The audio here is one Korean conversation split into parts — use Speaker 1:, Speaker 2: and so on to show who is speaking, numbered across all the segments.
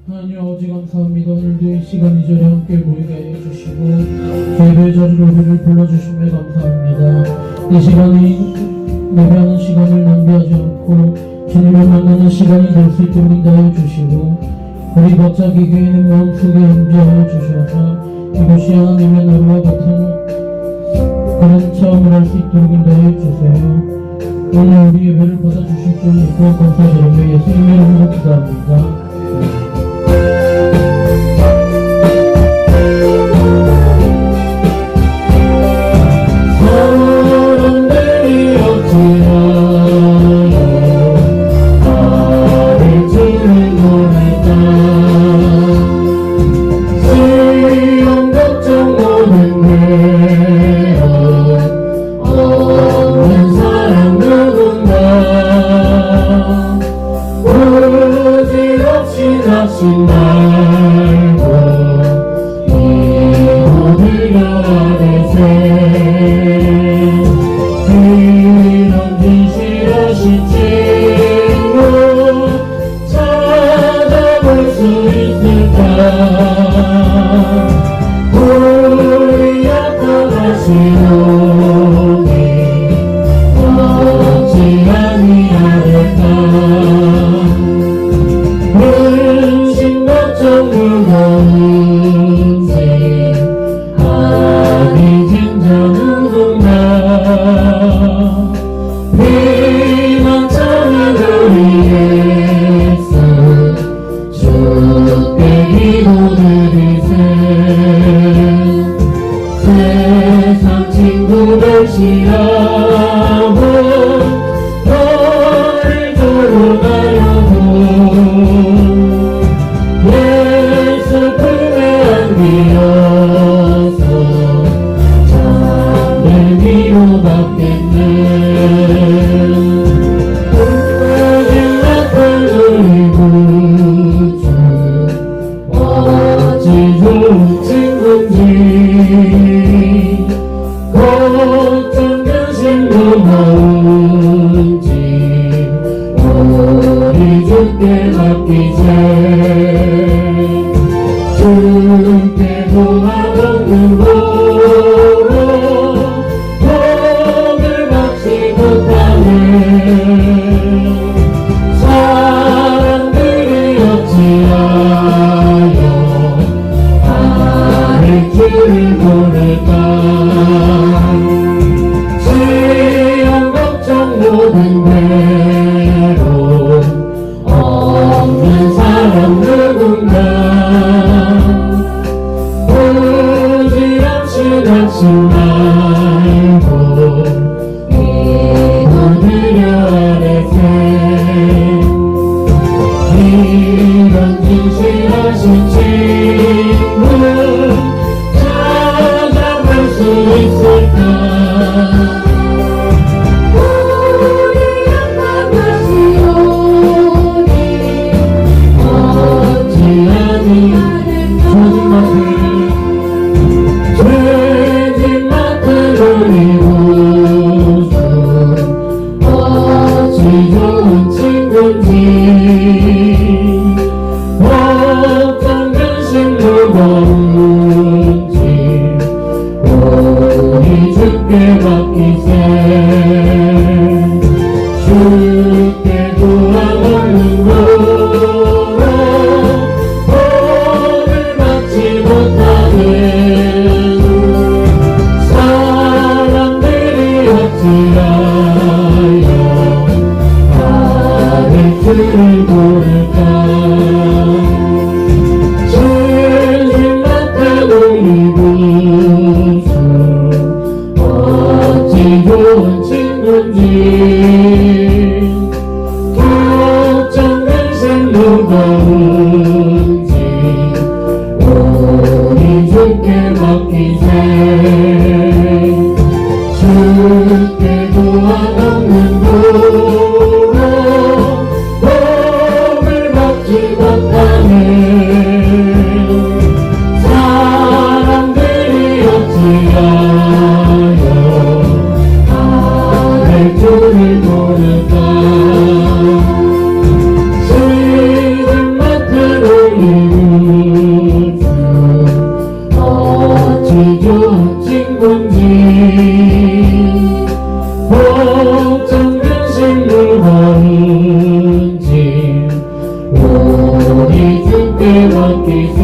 Speaker 1: 하나님 아버지 감사합니다. 오늘도 이 시간 이 자리에 함께 모이게 해주시고 예배 자리로 우리를 불러주심에 감사합니다. 이 시간이 예배하는 시간을 낭비하지 않고 주님을 만나는 시간이 될 수 있도록 인도하여 주시고 우리 각자 기교인의 마음속에 임재하여 주셔서 이것이 하나님의 나라와 같은 그런 체험을 할 수 있도록 인도하여 주세요. 오늘 우리 예배를 받아주실 줄 믿고 감사드리며 예수님의 이름으로 기도합니다. 사람들이 어찌하여 나를 주를 보낼까. 시험 걱정 모든 괴로움 없는 사람 누군가. 부질없이 낙심 말고 이모들려라 되세. 이런 진실하신 친구 찾아볼 수 있을까. 우리 약속하시오니 어찌 아니하리까. 근심 걱정 무거운지 아니 진짜 누군가. 비난처는 우리 예수 주께 기도드리세. 세상 친구들 싫어하고 너를 돌아가려고 예수 품에 안기어서 참된 위로받겠네. 꿈꾸진 나팔 누리고 주 어찌 좋은 친구인지. 걱정 근심 무거운지 우리 주께 맡기세. 주께 도와먹는 도로 복을 받지 못하네. 사람들이 어찌하여 나를 주를 보낼까. 시험 걱정 모든 괴로움 없는 사람 누군가. 부질없이 낙심 말고 기도드려 아뢰세. 이런 진실하신 친구 찾아볼 수 있을까. 우리 약속하시오니 어찌 아니하리까. 죄진 맡은 우리 구주 어찌 좋은 친구인지. 걱정 근심 무거운지 우리 주께 맡기세. 주께 도와먹는 도로 복을 받지 못하네. 사람들이 어찌하여 나를 주를 모를까. 진심 맡은 우리 구주 어찌 좋은 친구인지. 걱정 근심 무거운지 우리 주께 맡기세. 주께 도와먹는 도로 복을 받지 못하네. 사람들이 어찌하여 나를 주를 모를까. 시든 맡은 우리 주께 맡기세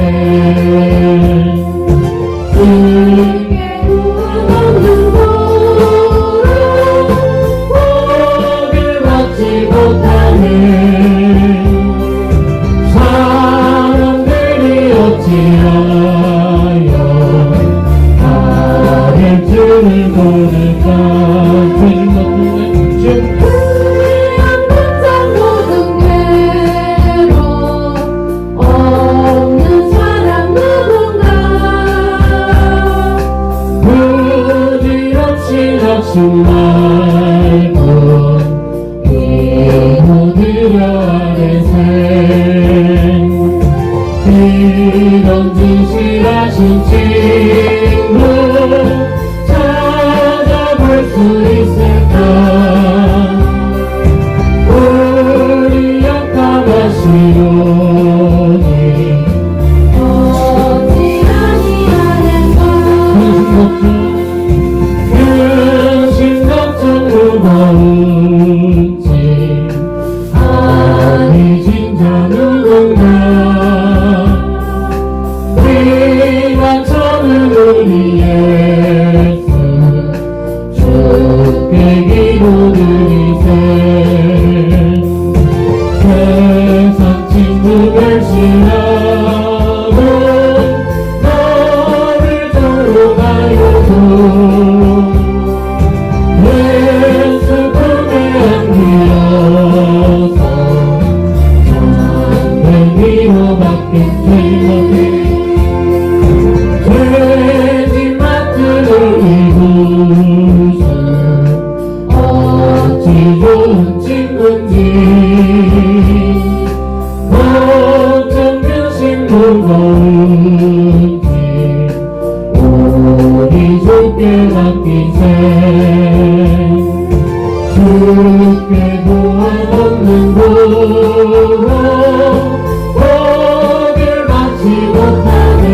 Speaker 1: 주께 구원없는 도로 복을 받지 못하는 사람들이 어찌하여 나를 주를 모를까 죄진 것들에 낙심 말고 기도드려 아뢰세 이런 진실하신 친구 찾아볼 수 있을까 우리 약함하시오니 어찌 아니하는가 무거운지 아니 진짜 누군가 네가 처음 우리 예수 주께 기도드리세 세상 친구 결심하고 너를 저로 가려고 예수 품에 안기어서 장대 위로 박힌 죄진 맡은 우리 구주 어찌 좋은 친구인지 어쩜 근심 무거운지 우리 주께 맡기세 주께 구원 없는 도로 복을 받지 못하는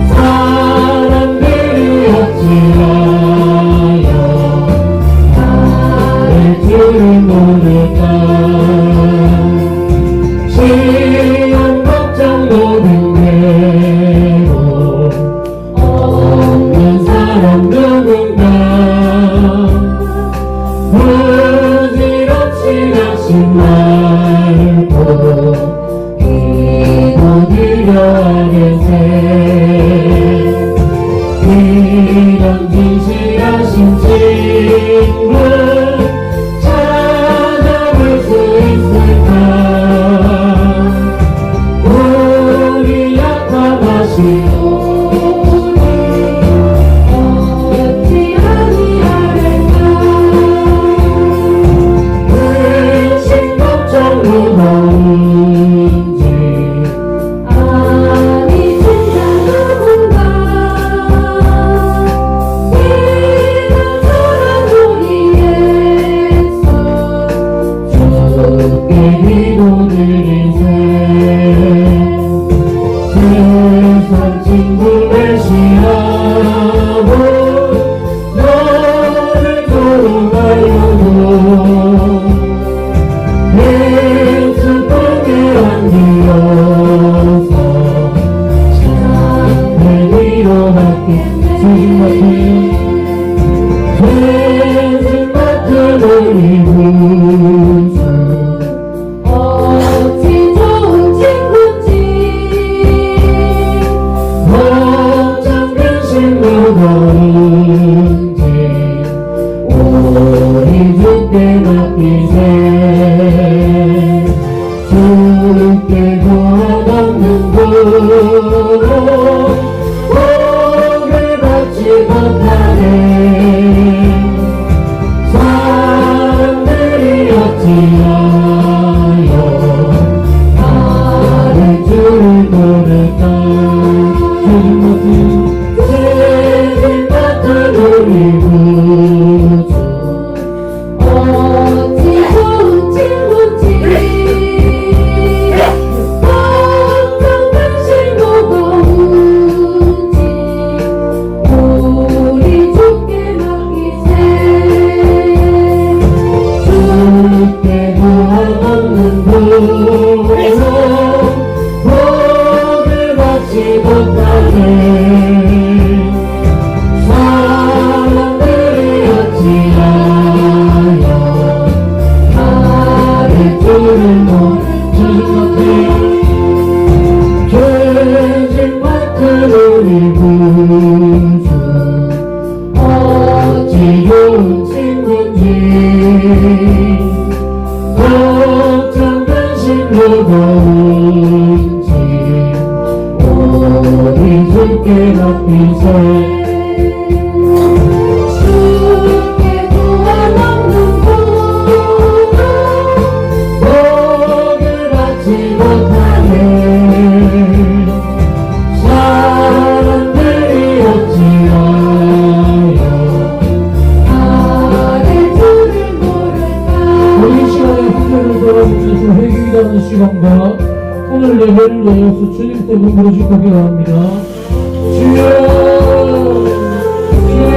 Speaker 1: 사람들이 어찌하여 나를 주를 모를까 시험 걱정 모든 괴로움 없는 사람 누군가 부질없이 낙심 말고 기도드려 아뢰세 이런 진실하신 친구 찾아볼 수 있을까 우리 약함하시오 무거운지 아니 진짜 누군가 이런 사랑 우리 예수 주께 기도드리세 세상 친구를 시하고 너를 도와가려고 예수 품에 안기어서 장대 위로 박힌 죄진 맡은 우리 구주 어찌 좋은 친구인지 어쩜 근심 무거운지 우리 주께 맡기세 주께 구원 없는 도로 복을 받지 못하는 사람들이 어찌하여 나를 주를 모를까 죄진 맡은 우리 구주 어찌 좋은 친구인지 어떤 근심 무거운지 두려운지 우리 주께 맡기세
Speaker 2: 주께 구원없는
Speaker 1: 복을 받지 못하네 사람들이 어찌하여
Speaker 2: 나를 주를 모를까.
Speaker 1: 우리 시간에 후회를 돌아보면서 회개하는 시간과 오늘 예배를 위하여서 주님 때문에 부르실 고기가 합니다. 주여 주여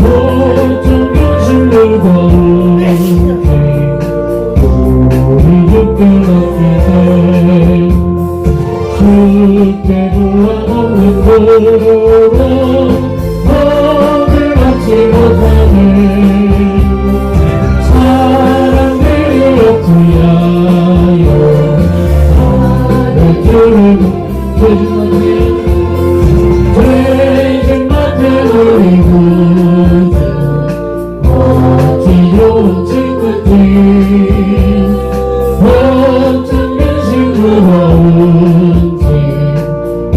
Speaker 1: 모든 근심을 거울게 우리 주께 맡기세 주께 구원없는 도로 복을 받지 못하네 사람들이 어찌하여 나를 주를 죄진 맡은 우리 구주 어찌 좋은 친구지 어떤 근심스러운지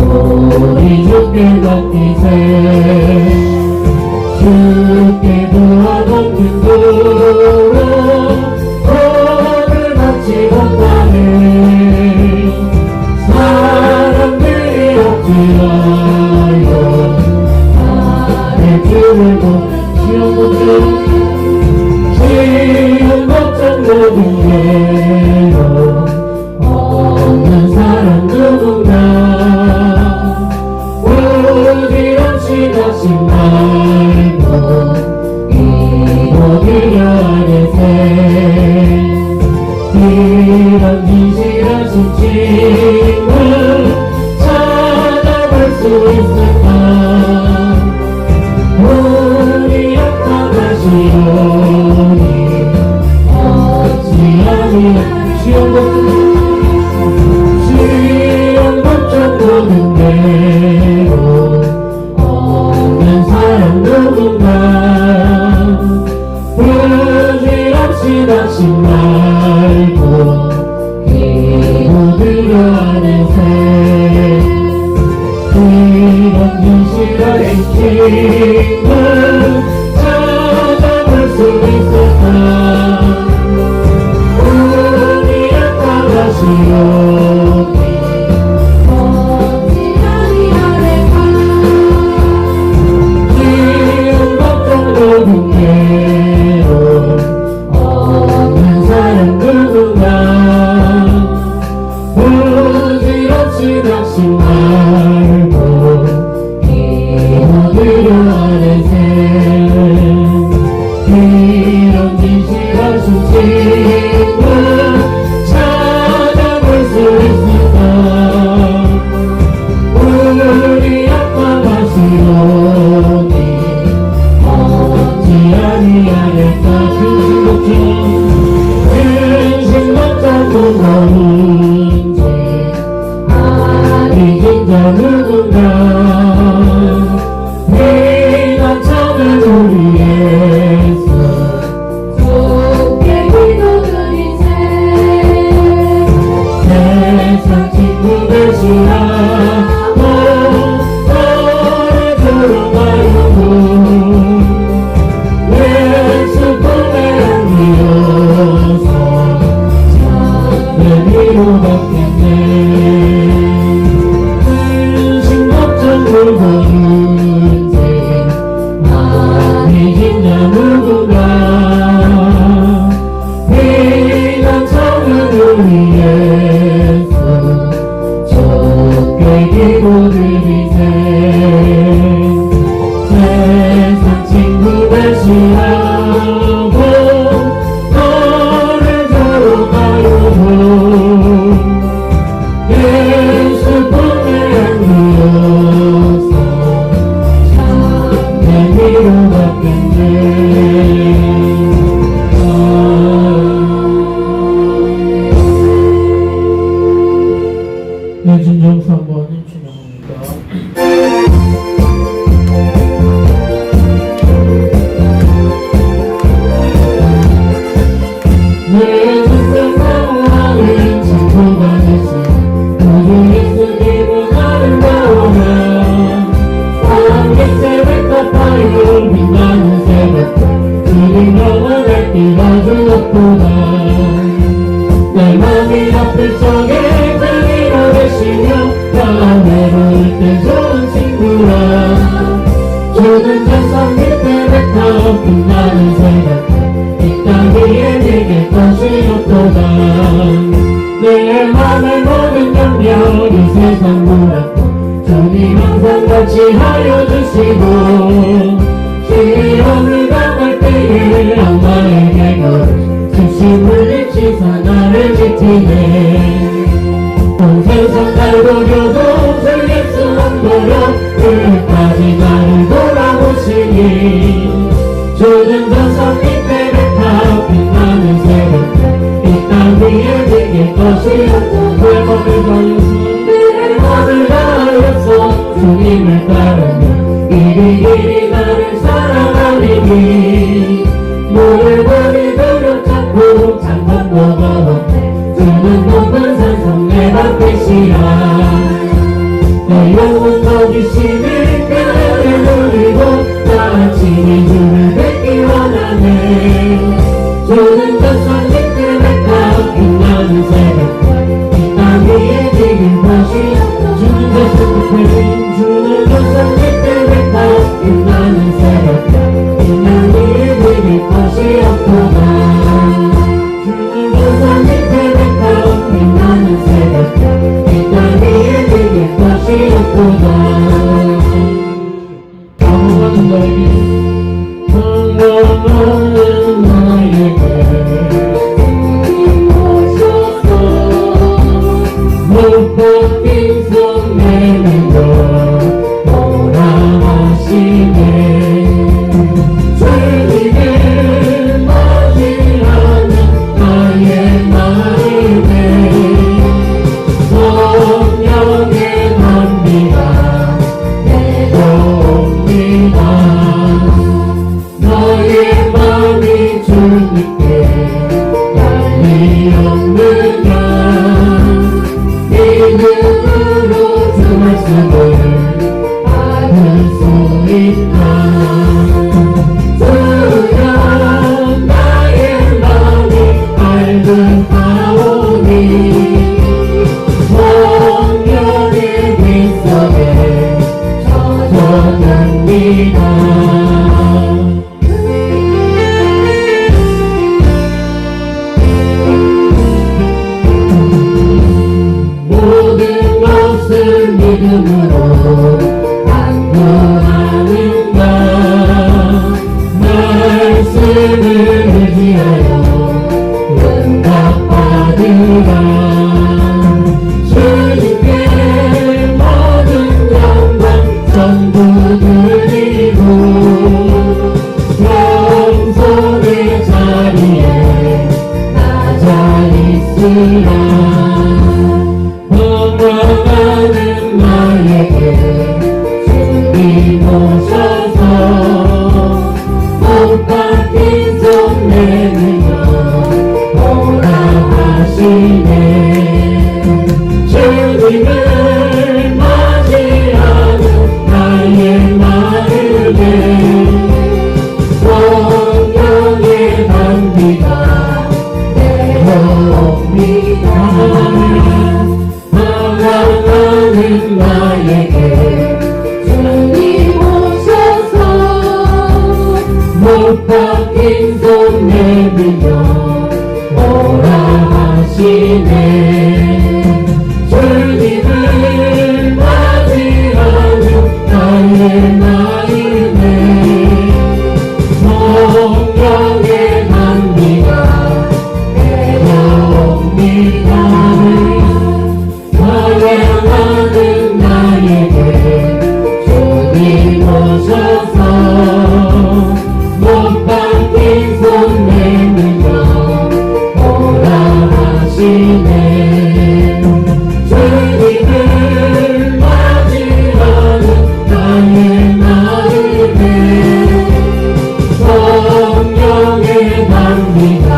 Speaker 1: 우리 주께 맡기세 주께 구원없는 도로 복을 받지 못하네 사람들이 어찌하여 나를 주를 시험 걱정 모든 괴로 없는 사람 누군가 부질없이 다시 말고 이루기려 하네세 이런 진실하신 친구 찾아볼 수 있을까 우리 약함하시오니 어찌하니 시험 걱정 모든 대로 없는 사람 누군가 부질없이 다시 말고 기도드려 하네세 이런 진실하신 친구 찾아볼 수 있을까 우리 약함하시오니
Speaker 2: 어찌하리 아래가.
Speaker 1: 시험 걱정 모든 괴로 없는 사람 누군가 부질없이 다시 말고 기도드려 하네세 이런 진실하신 친구 찾아볼 수 있을까 우리 약함하시오니 어찌하니 아닐까 근심 걱정 무거운지 아니 진짜 누군가 피난처는 우리 예수
Speaker 2: 주께 기도드리세.
Speaker 1: 세상 친구 대신하고 너를 들어가려고 예수 품에 안기어서 내 위로 받겠네 근심 걱정 무거운지 많이 짓냐 누구나 피난처는 우리 예수 주께 기도드리세 세상 친구 대신하고 너를 들어가려고 예수 품에 안기어서 내 위로 받겠네 내 진정 3번님 진영합니다.
Speaker 3: 같이 하여 주시고 시험을 당할 때에 악마에게 수심을 내치사 나를 지키네 온 세상 날 노려도 즐길 수 없도록 끝까지 나를 돌아보시니 주는 전선 밑에 백합 빛나는 새벽 이 땅 위에 지킬 것이 없고 내 몸을 다하였어 주님을 따르며 이리이리 나를 사랑하리니 물을 버리 그릇 잡고 장판도 걸었네 주는 높은 산성 내 앞이시라 내 영혼 거기심을 뼈에 누리고 나아침이 주를 뵙기 원하네 주는 전선 밑에 백합 빛나는 새벽 이 땅 위에 지길 것이 주는 전선 밑에 주는 전선 밑에 백합 빛나는 새벽 이 땅 위에 지길 것이 없구나 주는 전선 밑에 백합 빛나는 새벽 이 땅 위에 지길 것이 없구나
Speaker 1: 방황하는 나에게
Speaker 3: 방황하는 나에게 못 바뀐 손 내밀어 오라 하시네 주님을 맞이하는 나의 마음에 성령의 단비가 내려옵니다 너의 마음이 주님께 달리 없느냐 믿음으로 주 말씀을 받을 수 있다 주여 나의 마음이 알듯하오니 성령의 빛 속에 젖어듭니다 모든 것을 믿음으로 간구하는가 말씀을 의지하여 응답받으라 주님께 모든 영광 전부 드리고 영손의 자리에 낮아 있으라 방황하는 나에게 주님 오셔서 못 바뀐 손 내밀어 오라 하시네 주님을 맞이하는 나의 마음에 성령의 단비가 내려옵니다 방황하는 나에게 주님 오셔서 못 바뀐 손 내밀어 오라 하시네 주님을 맞이하는 나의 마음에 성령의 단비가 내려옵니다 방황하는 나에게 주님 오셔서 못 바뀐 손 내밀어 오라 하시네 주님을 맞이하는 나의 마음에 성령의 단비가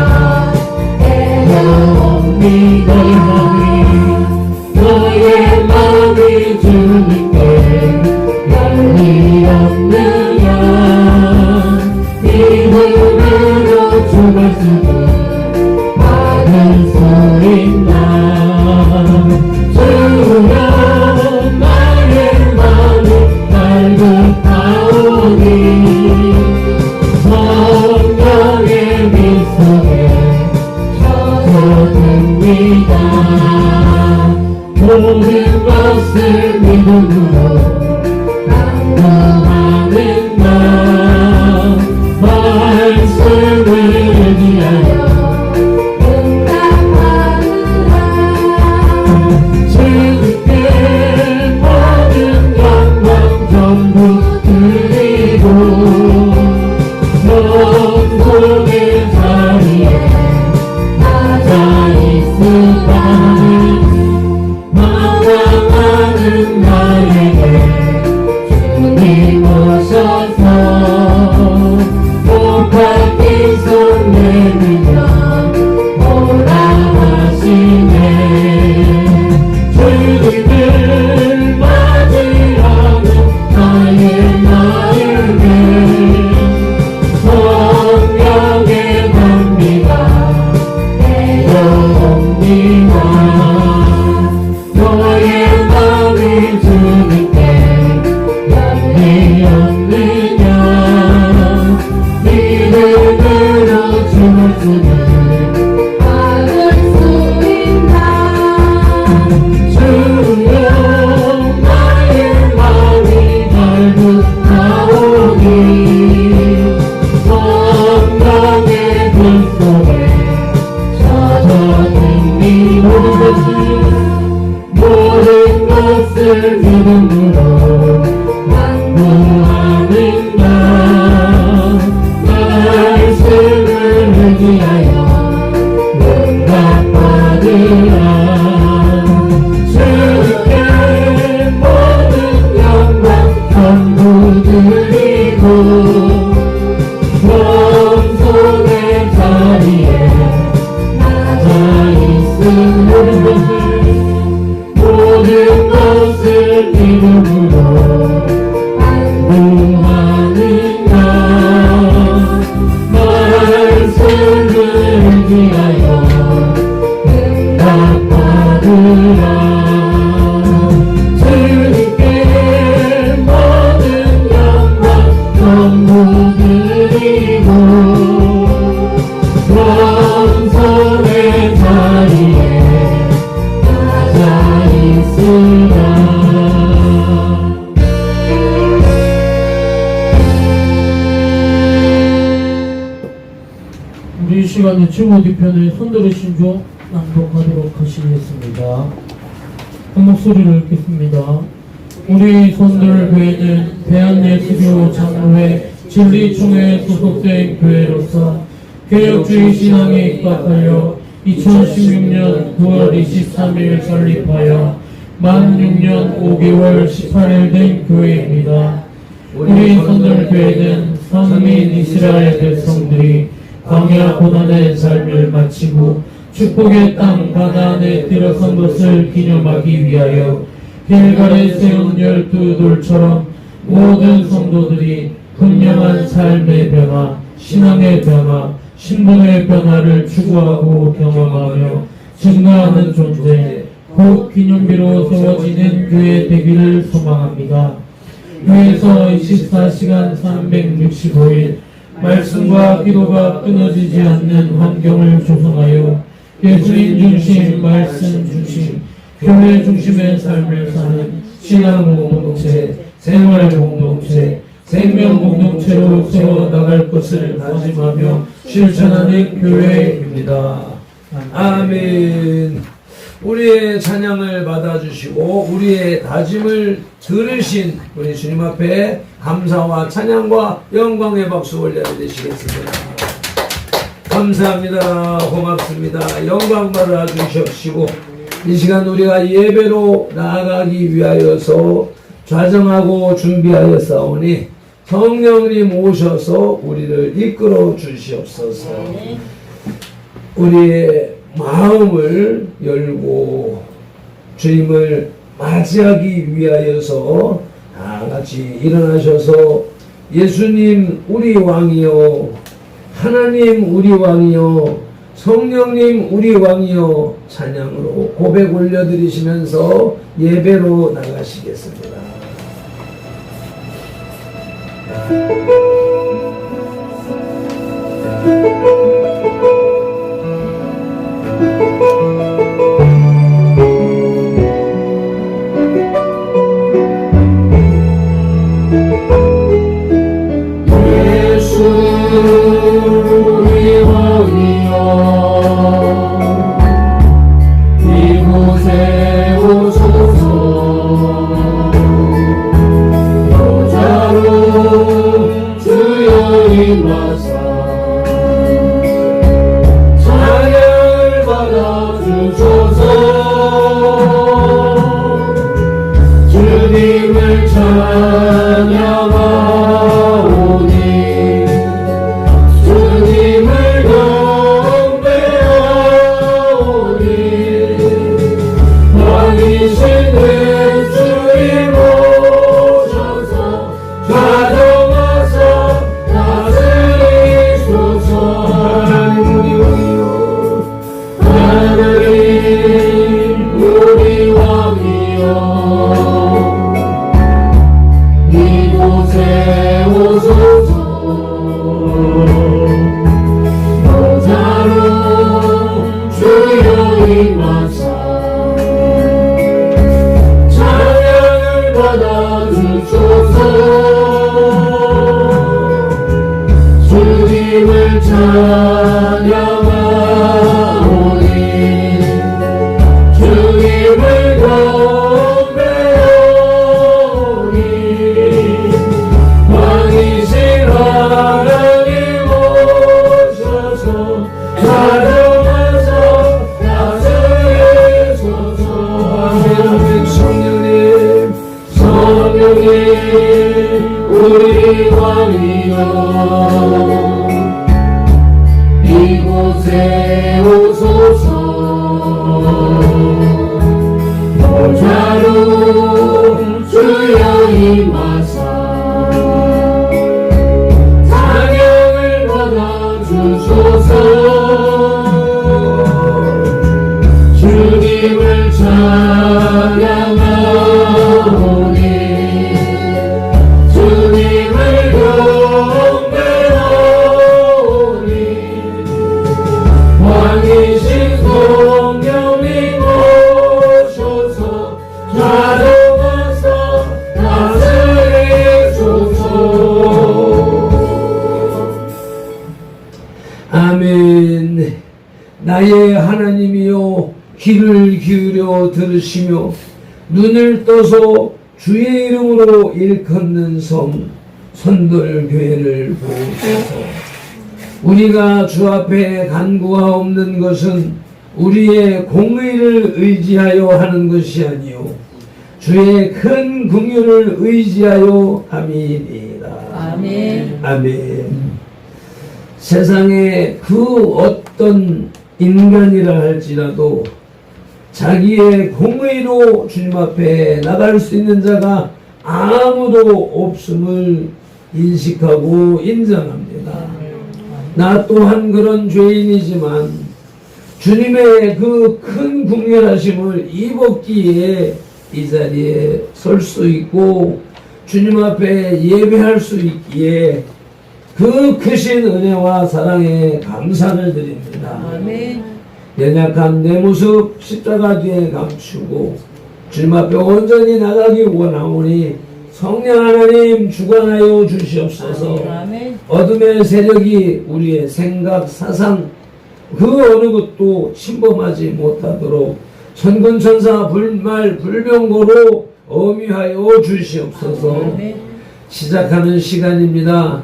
Speaker 3: 내려옵니다 너의 마음이 주님께 열리 없느냐 믿음으로 주 말씀을 받을 수 있나 주여 나의 마음이 알듯하오니 성령의 빛 속에 젖어듭니다 모든 것을 믿음으로 전부 드리고 영혼의 자리에 낮아 있으라는 만나는 나에게 주님 오셔서 높은 손 내밀며 오라 하시네. 주님을 맞이하는 나의 마음에 성령의 담비가 내려옵니다. 너의 마음이 주님께 열리었느냐. 믿음으로 주님을
Speaker 2: 받을 수 있나.
Speaker 3: 주여 나의 마음이 갈급하오니 성령의 불 속에 젖어든 이 모든 것을 믿음으로 완구하는 나 말씀을 의지하여 응답받으라. 주께 모든 영광 전부 드리고 원손의 자리에 낮아 있으는 모든 것을 믿음으로 완구하는 나 말씀을 의지하여 응답받으라. 주님께 모든 영광 전부 드리고 원손의 자리에 낮아 있으라.
Speaker 1: 우리 이 시간에 주보기 편에 손들으신 조 낭독하도록 하시겠습니다. 한 목소리를 읽겠습니다. 우리 손들 교회는 대한예수교 장로회 진리총회에 소속된 교회로서 개혁주의 신앙에 입각하여 2016년 9월 23일 설립하여 만 6년 5개월 18일 된 교회입니다. 우리 손들 교회는 선민 이스라엘 백성들이 광야 고난의 삶을 마치고 축복의 땅 가나안에 들어선 것을 기념하기 위하여 길갈에 세운 12돌처럼 모든 성도들이 분명한 삶의 변화, 신앙의 변화, 신분의 변화를 추구하고 경험하며 증가하는 존재, 곧 기념비로 세워지는 교회 되기를 소망합니다. 교회에서 24시간 365일 말씀과 기도가 끊어지지 않는 환경을 조성하여 예수님 중심, 말씀 중심, 교회 중심의 삶을 사는 신앙 공동체, 생활 공동체, 생명 공동체로 세워나갈 것을 다짐하며 실천하는 교회입니다.
Speaker 4: 아멘. 우리의 찬양을 받아주시고 우리의 다짐을 들으신 우리 주님 앞에 감사와 찬양과 영광의 박수 올려드리시겠습니다. 감사합니다. 고맙습니다. 영광 받아주십시고 이 시간 우리가 예배로 나아가기 위하여서 좌정하고 준비하였사오니 성령님 오셔서 우리를 이끌어 주시옵소서. 우리의 마음을 열고 주님을 맞이하기 위하여서 다 같이 일어나셔서 예수님 우리 왕이요, 하나님 우리 왕이요, 성령님 우리 왕이요 찬양으로 고백 올려드리시면서 예배로 나가시겠습니다.
Speaker 3: 예수 우리 왕이여 이곳에 오소서 우리 왕이여 이곳에 오소서 보좌로 주여 임하사 찬양을 받아주소서 주님을 찬양하오니 주님을 경배하오니 왕이신 성령님 오셔서 자정하사 다스리소서.
Speaker 4: 아멘. 나의 하나님이여 귀를 기울여 들으시며 눈을 떠서 주의 이름으로 일컫는 섬 선돌교회를 보소서. 우리가 주 앞에 간구하옵는 것은 우리의 공의를 의지하여 하는 것이 아니요 주의 큰 긍휼을 의지하여 함이니이다.
Speaker 2: 아멘.
Speaker 4: 아멘. 세상에 그 어떤 인간이라 할지라도 자기의 공의로 주님 앞에 나갈 수 있는 자가 아무도 없음을 인식하고 인정합니다. 나 또한 그런 죄인이지만 주님의 그 큰 긍휼하심을 입었기에 이 자리에 설 수 있고 주님 앞에 예배할 수 있기에 그 크신 은혜와 사랑에 감사를 드립니다.
Speaker 2: 아멘.
Speaker 4: 연약한 내 모습 십자가 뒤에 감추고 주님 앞에 온전히 나가기 원하오니 성령 하나님 주관하여 주시옵소서.
Speaker 2: 아멘.
Speaker 4: 어둠의 세력이 우리의 생각, 사상 그 어느 것도 침범하지 못하도록 천군천사 불말 불병거로 엄위하여 주시옵소서.
Speaker 2: 아멘.
Speaker 4: 시작하는 시간입니다.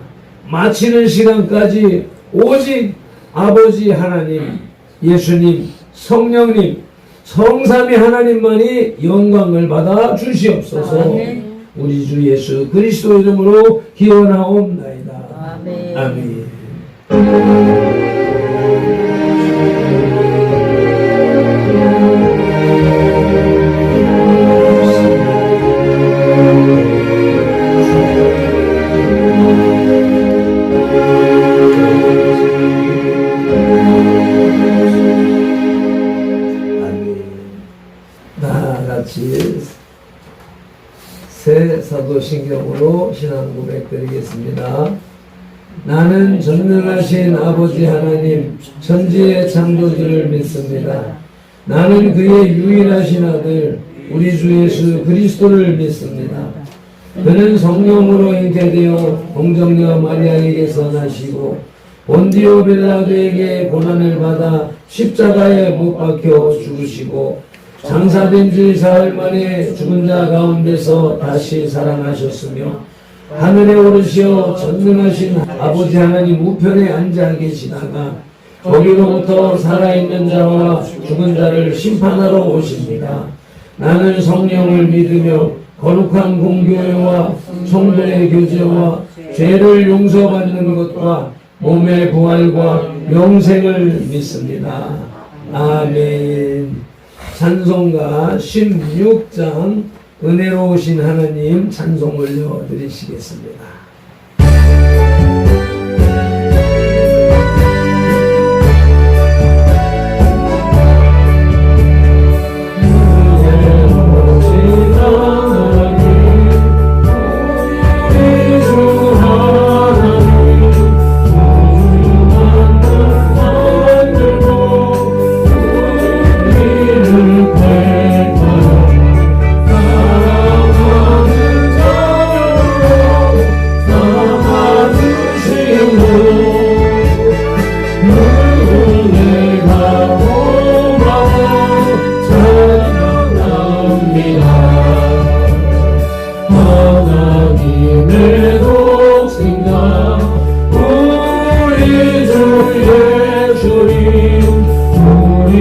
Speaker 4: 마치는 시간까지 오직 아버지 하나님, 예수님, 성령님, 성삼위 하나님만이 영광을 받아 주시옵소서.
Speaker 2: 아멘.
Speaker 4: 우리 주 예수 그리스도 이름으로 기원하옵나이다.
Speaker 2: 아멘.
Speaker 4: 아멘. 다 같이 새 사도신경으로 신앙 고백 드리겠습니다. 나는 전능하신 아버지 하나님 천지의 창조주를 믿습니다. 나는 그의 유일하신 아들 우리 주 예수 그리스도를 믿습니다. 그는 성령으로 잉태되어 동정녀 마리아에게서 나시고 본디오 빌라도에게 고난을 받아 십자가에 못 박혀 죽으시고 장사된 지 사흘 만에 죽은 자 가운데서 다시 살아나셨으며 하늘에 오르시어 전능하신 아버지 하나님 우편에 앉아 계시다가 거기로부터 살아있는 자와 죽은 자를 심판하러 오십니다. 나는 성령을 믿으며 거룩한 공교회와 성도의 교제와 죄를 용서받는 것과 몸의 부활과 영생을 믿습니다. 아멘. 찬송가 16장 은혜로우신 하나님 찬송 올려드리시겠습니다.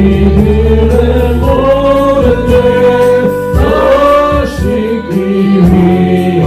Speaker 4: 우리들의 모든 죄 다 씻기 위해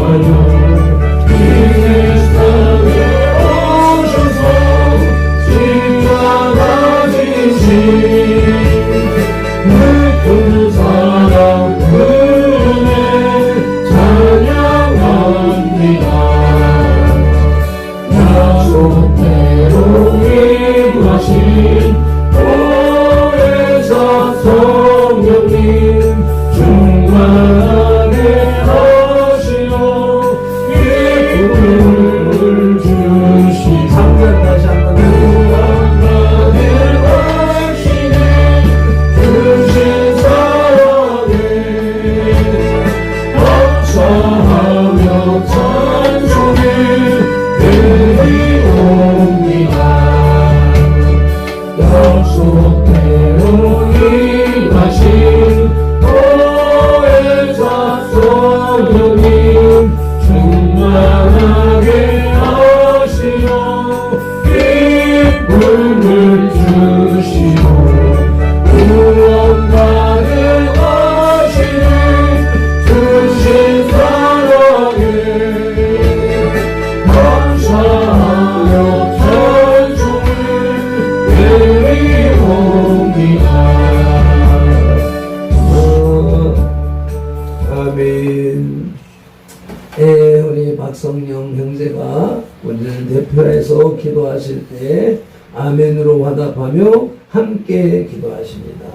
Speaker 4: 우리 박성령 형제가 우리를 대표해서 기도하실 때 아멘으로 화답하며 함께 기도하십니다.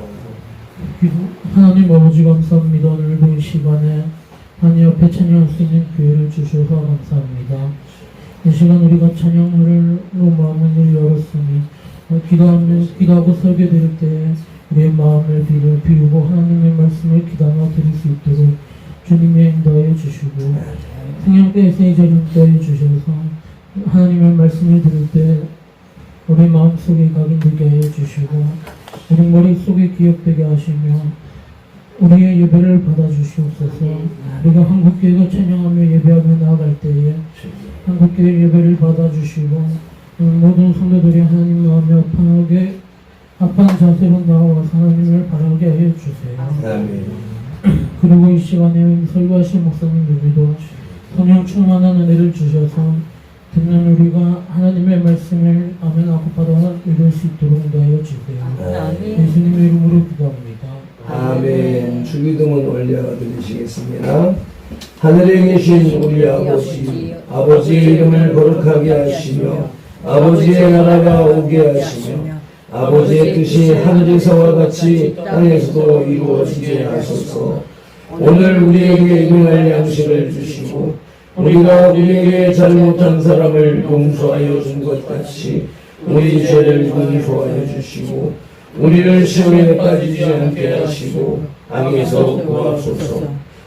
Speaker 1: 하나님 아버지 감사합니다. 오늘도 이 시간에 하나님 옆에 찬양할 수 있는 기회를 주셔서 감사합니다. 이 시간 우리가 찬양을 마음을 열었으니 기도하고 설교 드릴 때 우리의 마음을 비우고 하나님의 말씀을 기담아 드릴 수 있도록 주님의 인도해 주시고 성령 때에서 이 자리를 인도해 주셔서 하나님의 말씀을 들을 때 우리 마음속에 각인되게 해 주시고 우리 머릿속에 기억되게 하시며 우리의 예배를 받아주시옵소서. 우리가 한국교회가 찬양하며 예배하며 나아갈 때에 한국교회 예배를 받아주시고 모든 성도들이 하나님 마음에 합한 자세로 나와서 하나님을 바라게 해주세요.
Speaker 4: 아멘.
Speaker 1: 그리고 이 시간에 설교하신 목사님들도 성령 충만한 은혜를 주셔서 듣는 우리가 하나님의 말씀을 아멘하고 받아 이룰 수 있도록 인도하여 주세요.
Speaker 2: 아멘.
Speaker 1: 예수님의 이름으로 기도합니다.
Speaker 4: 아멘. 주기도문 올려드리시겠습니다. 하늘에 계신 우리 아버지, 아버지의 이름을 거룩하게 하시며 아버지의 나라가 오게 하시며 아버지의 뜻이 하늘에서와 같이 땅에서도 이루어지게 하소서. 오늘 우리에게 일용할 양식을 주시고 우리가 우리에게 잘못한 사람을 용서하여 준 것 같이 우리 죄를 용서하여 주시고 우리를 시험에 빠지지 않게 하시고 악에서 구하소서.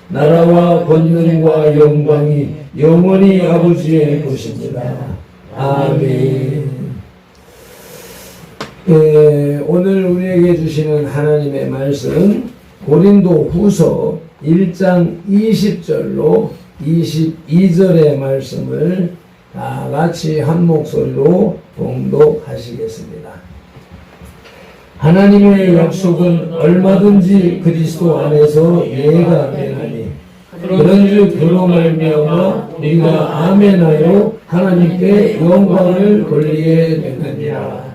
Speaker 4: 나라와 권능과 영광이 영원히 아버지의 것입니다. 아멘. 오늘 우리에게 주시는 하나님의 말씀 고린도 후서 1장 20절로 22절의 말씀을 다 같이 한 목소리로 봉독하시겠습니다. 하나님의 약속은 얼마든지 그리스도 안에서 예가 되나니 그런즉 그로 말미암아 우리가 아멘하여 하나님께 영광을 돌리게 되느니라.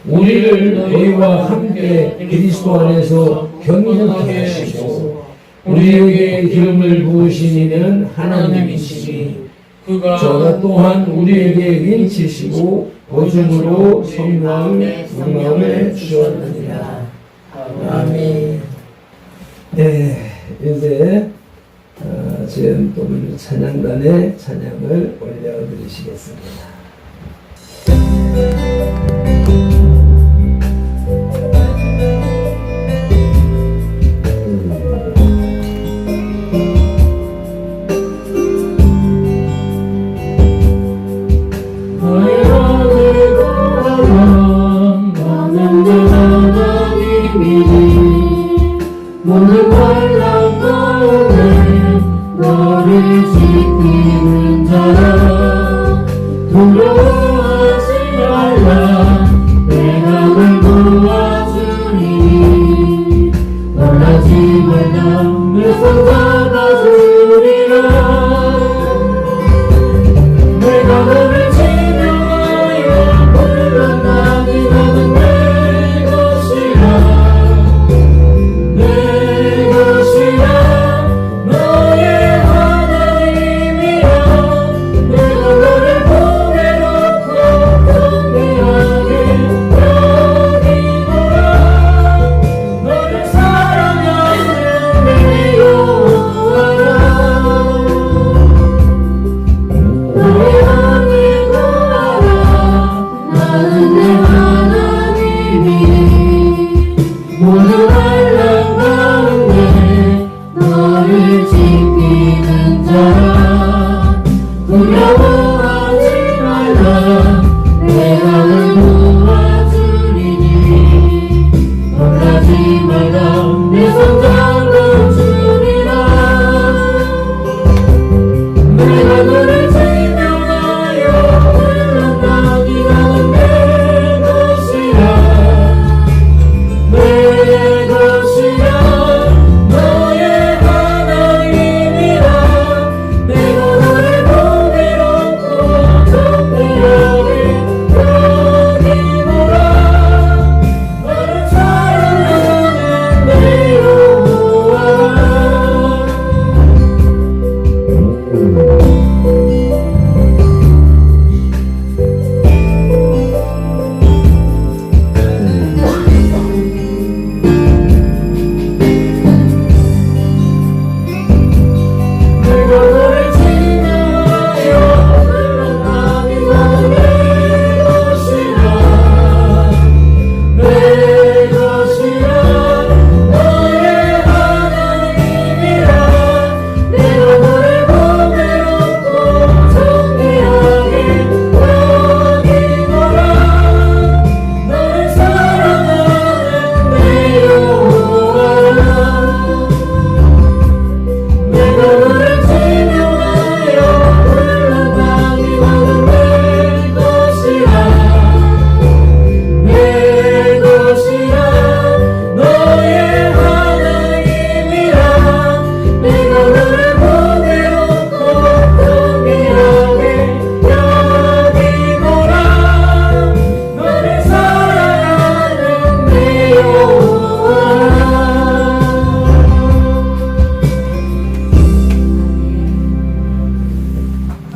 Speaker 4: 우리를 너희와 함께 그리스도 안에서 견고하게 하시고 우리에게 기름을 부으신 이는 하나님이시니 저가 또한 우리에게 인치시고 보증으로 성령을 분명해 주셨느니라. 아멘. 네, 이제 지금 또 우리 찬양단의 찬양을 올려드리시겠습니다.
Speaker 3: 모든 환난 가운데 너를 지키는 자라 두려워하지 말라 내가 널 도와주리니 놀라지 말라 내 손 잡아주리라 내가 너를 지명하여 불러나니 너는 내 것이라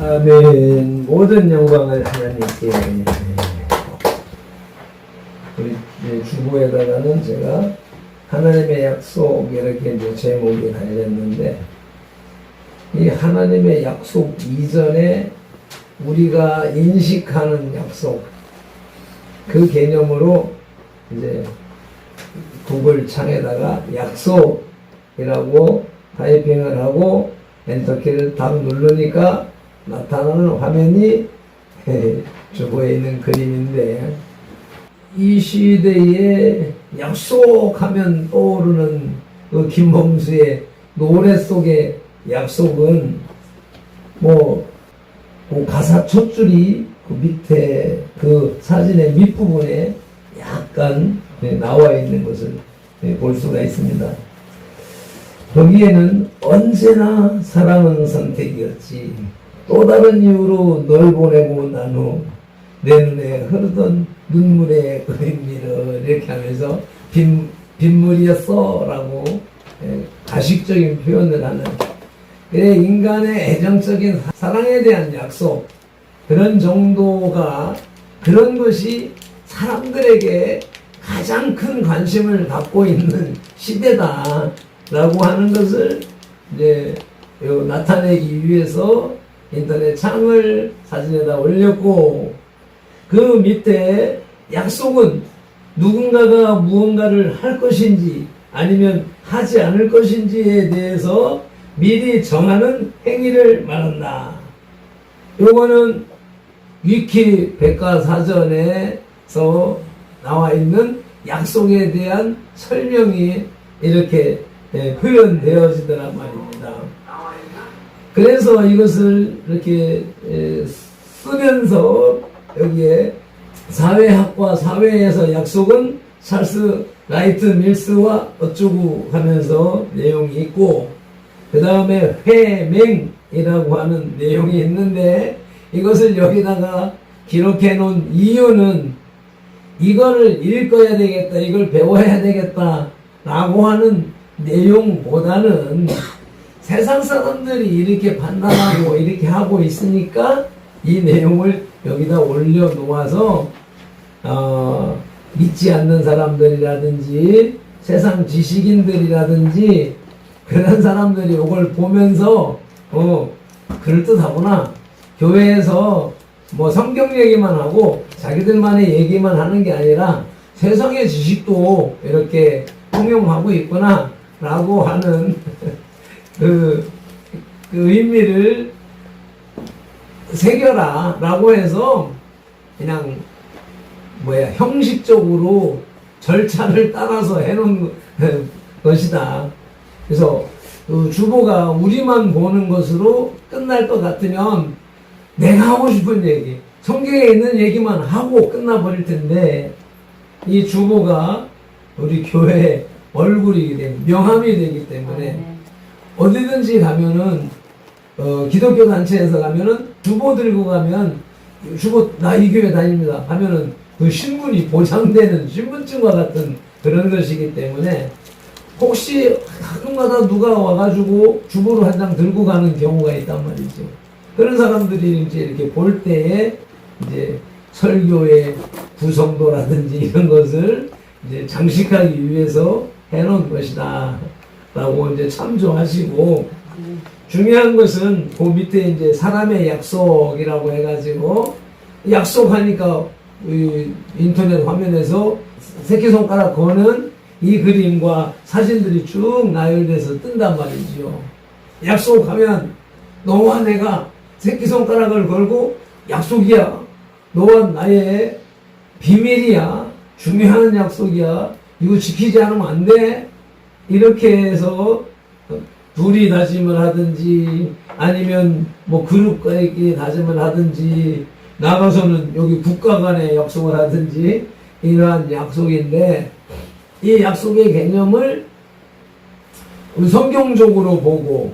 Speaker 4: 아멘. 모든 영광을 하나님께. 우리 이제 주보에다가는 제가 하나님의 약속 이렇게 이제 제목이 달렸는데, 이 하나님의 약속 이전에 우리가 인식하는 약속, 그 개념으로 이제 구글 창에다가 약속이라고 타이핑을 하고 엔터키를 딱 누르니까 나타나는 화면이 주보에 있는 그림인데, 이 시대에 약속하면 떠오르는 그 김범수의 노래 속의 약속은 그 가사 첫 줄이 그 밑에 그 사진의 밑부분에 약간 나와 있는 것을 볼 수가 있습니다. 거기에는 언제나 사랑은 선택이었지. 또 다른 이유로 널 보내고 난 후 내 눈에 흐르던 눈물의 그림미를 이렇게 하면서 빗물이었어 라고 가식적인 표현을 하는, 그래 인간의 애정적인 사랑에 대한 약속, 그런 정도가, 그런 것이 사람들에게 가장 큰 관심을 갖고 있는 시대다 라고 하는 것을 이제 나타내기 위해서 인터넷 창을 사진에다 올렸고, 그 밑에 약속은 누군가가 무언가를 할 것인지 아니면 하지 않을 것인지에 대해서 미리 정하는 행위를 말한다. 요거는 위키 백과사전에서 나와 있는 약속에 대한 설명이 이렇게 표현되어지더란 말입니다. 그래서 이것을 이렇게 쓰면서 여기에 사회학과 사회에서 약속은 찰스 라이트 밀스와 어쩌고 하면서 내용이 있고, 그 다음에 회맹이라고 하는 내용이 있는데, 이것을 여기다가 기록해 놓은 이유는 이거를 읽어야 되겠다, 이걸 배워야 되겠다 라고 하는 내용보다는 세상 사람들이 이렇게 판단하고 이렇게 하고 있으니까 이 내용을 여기다 올려놓아서 믿지 않는 사람들이라든지 세상 지식인들이라든지 그런 사람들이 이걸 보면서 그럴듯하구나, 교회에서 뭐 성경 얘기만 하고 자기들만의 얘기만 하는 게 아니라 세상의 지식도 이렇게 통용하고 있구나 라고 하는 그 의미를 새겨라 라고 해서 그냥 형식적으로 절차를 따라서 해놓은 것이다. 그래서 그 주보가 우리만 보는 것으로 끝날 것 같으면 내가 하고 싶은 얘기, 성경에 있는 얘기만 하고 끝나버릴 텐데, 이 주보가 우리 교회의 얼굴이기 때문에, 명함이 되기 때문에 어디든지 가면은 기독교 단체에서 가면은 주보 들고 가면, 주보 나 이 교회 다닙니다 하면은 그 신분이 보장되는 신분증과 같은 그런 것이기 때문에, 혹시 가끔가다 누가 와가지고 주보를 한 장 들고 가는 경우가 있단 말이죠. 그런 사람들이 이제 이렇게 볼 때에 이제 설교의 구성도라든지 이런 것을 이제 장식하기 위해서 해놓은 것이다 라고 이제 참조하시고, 중요한 것은 그 밑에 이제 사람의 약속이라고 해가지고, 약속하니까 인터넷 화면에서 새끼손가락 거는 이 그림과 사진들이 쭉 나열돼서 뜬단 말이죠. 약속하면 너와 내가 새끼손가락을 걸고 약속이야, 너와 나의 비밀이야, 중요한 약속이야, 이거 지키지 않으면 안 돼, 이렇게 해서 둘이 다짐을 하든지 아니면 뭐 그룹과의 다짐을 하든지 나가서는 여기 국가 간의 약속을 하든지 이러한 약속인데, 이 약속의 개념을 성경적으로 보고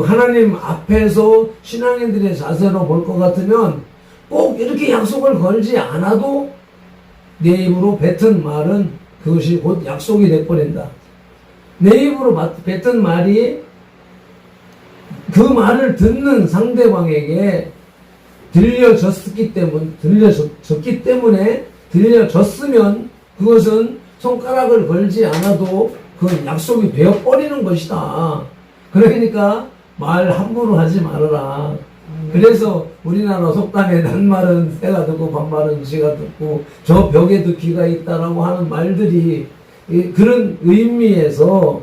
Speaker 4: 하나님 앞에서 신앙인들의 자세로 볼 것 같으면 꼭 이렇게 약속을 걸지 않아도 내 입으로 뱉은 말은 그것이 곧 약속이 돼버린다. 내 입으로 뱉은 말이 그 말을 듣는 상대방에게 들려졌으면 그것은 손가락을 걸지 않아도 그 약속이 되어버리는 것이다. 그러니까 말 함부로 하지 말아라. 그래서 우리나라 속담에 낱말은 새가 듣고 반말은 쥐가 듣고 저 벽에도 귀가 있다라고 하는 말들이 그런 의미에서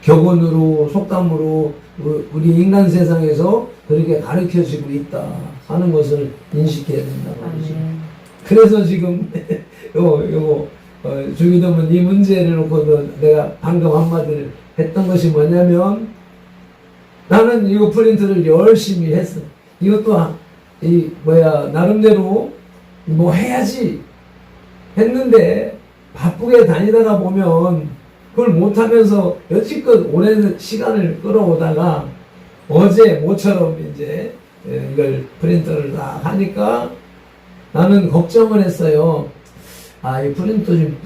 Speaker 4: 격언으로 속담으로 우리 인간 세상에서 그렇게 가르쳐지고 있다 하는 것을 인식해야 된다고 하죠. 그래서 지금 요거 주기도문 이 문제를 놓고도 내가 방금 한마디를 했던 것이 뭐냐면 나는 이거 프린트를 열심히 했어. 이것도 나름대로 뭐 해야지 했는데 바쁘게 다니다가 보면 그걸 못하면서 여지껏 오랜 시간을 끌어오다가 어제 모처럼 이제 이걸 프린터를 딱 하니까 나는 걱정을 했어요. 이 프린터 좀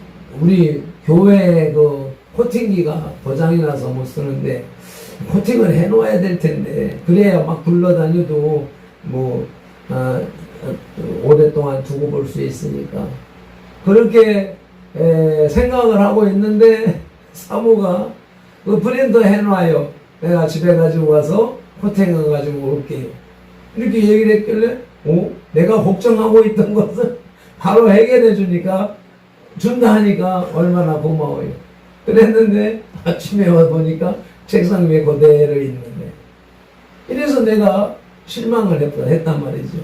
Speaker 4: 우리 교회 그 코팅기가 고장이 나서 못 쓰는데 코팅을 해 놓아야 될 텐데 그래야 막 굴러다녀도 오랫동안 두고 볼 수 있으니까 그렇게 생각을 하고 있는데 사모가 그 프린터 해놔요. 내가 집에 가지고 가서 코팅해 가지고 올게요. 이렇게 얘기를 했길래 내가 걱정하고 있던 것을 바로 해결해 주니까 준다 하니까 얼마나 고마워요. 그랬는데 아침에 와 보니까 책상 위에 그대로 있는데 이래서 내가 실망을 했단 말이죠.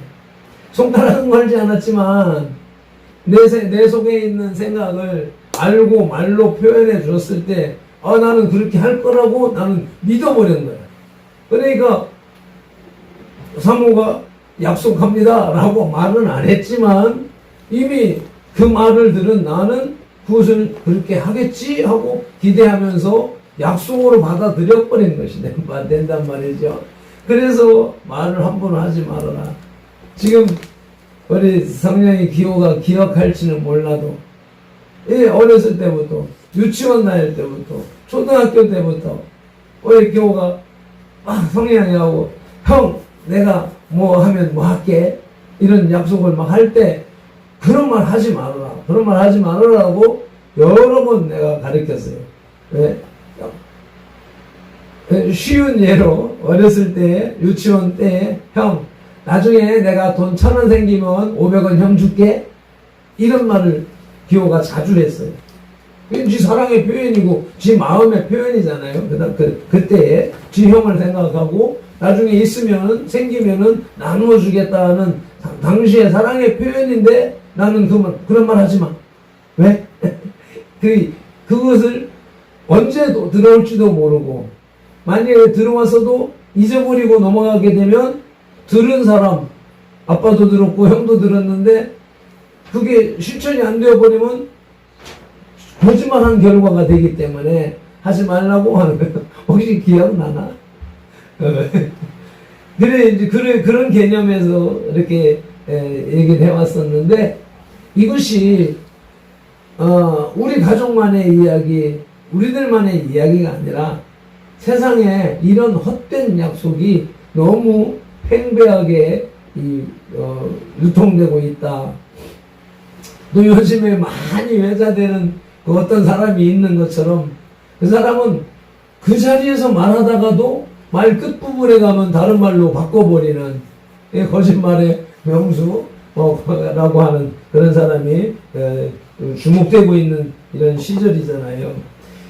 Speaker 4: 손가락은 걸지 않았지만 내 속에 있는 생각을 알고 말로 표현해 줬을 때 나는 그렇게 할 거라고 나는 믿어버린 거야. 그러니까 사모가 약속합니다 라고 말은 안 했지만 이미 그 말을 들은 나는 그것을 그렇게 하겠지 하고 기대하면서 약속으로 받아들여 버린 것이 된단 말이죠. 그래서 말을 함부로 하지 말아라. 지금 우리 성령의 기호가 기억할지는 몰라도 어렸을 때부터 유치원 다닐 때부터 초등학교 때부터 우리 기호가 성령이 하고 형 내가 뭐 하면 뭐 할게 이런 약속을 막 할 때 그런 말 하지 말아라. 그런 말 하지 말아라고 여러 번 내가 가르쳤어요. 왜? 쉬운 예로 어렸을 때 유치원 때 형 나중에 내가 돈 1,000원 생기면 500원 형 줄게 이런 말을 기호가 자주 했어요. 그게 지 사랑의 표현이고 지 마음의 표현이잖아요. 그때 지 형을 생각하고 나중에 있으면 생기면은 나누어 주겠다는 당시의 사랑의 표현인데 나는 그런 말 하지 마. 왜? 그것을 언제 들어올지도 모르고 만약에 들어와서도 잊어버리고 넘어가게 되면 들은 사람 아빠도 들었고 형도 들었는데 그게 실천이 안 되어버리면 거짓말한 결과가 되기 때문에 하지 말라고 하는 거예요. 혹시 기억나나? 그런 개념에서 이렇게 얘기를 해왔었는데 이것이 우리 가족만의 이야기, 우리들만의 이야기가 아니라 세상에 이런 헛된 약속이 너무 팽배하게 유통되고 있다. 또 요즘에 많이 회자되는 그 어떤 사람이 있는 것처럼 그 사람은 그 자리에서 말하다가도 말 끝부분에 가면 다른 말로 바꿔버리는 거짓말의 명수라고 하는 그런 사람이 주목되고 있는 이런 시절이잖아요.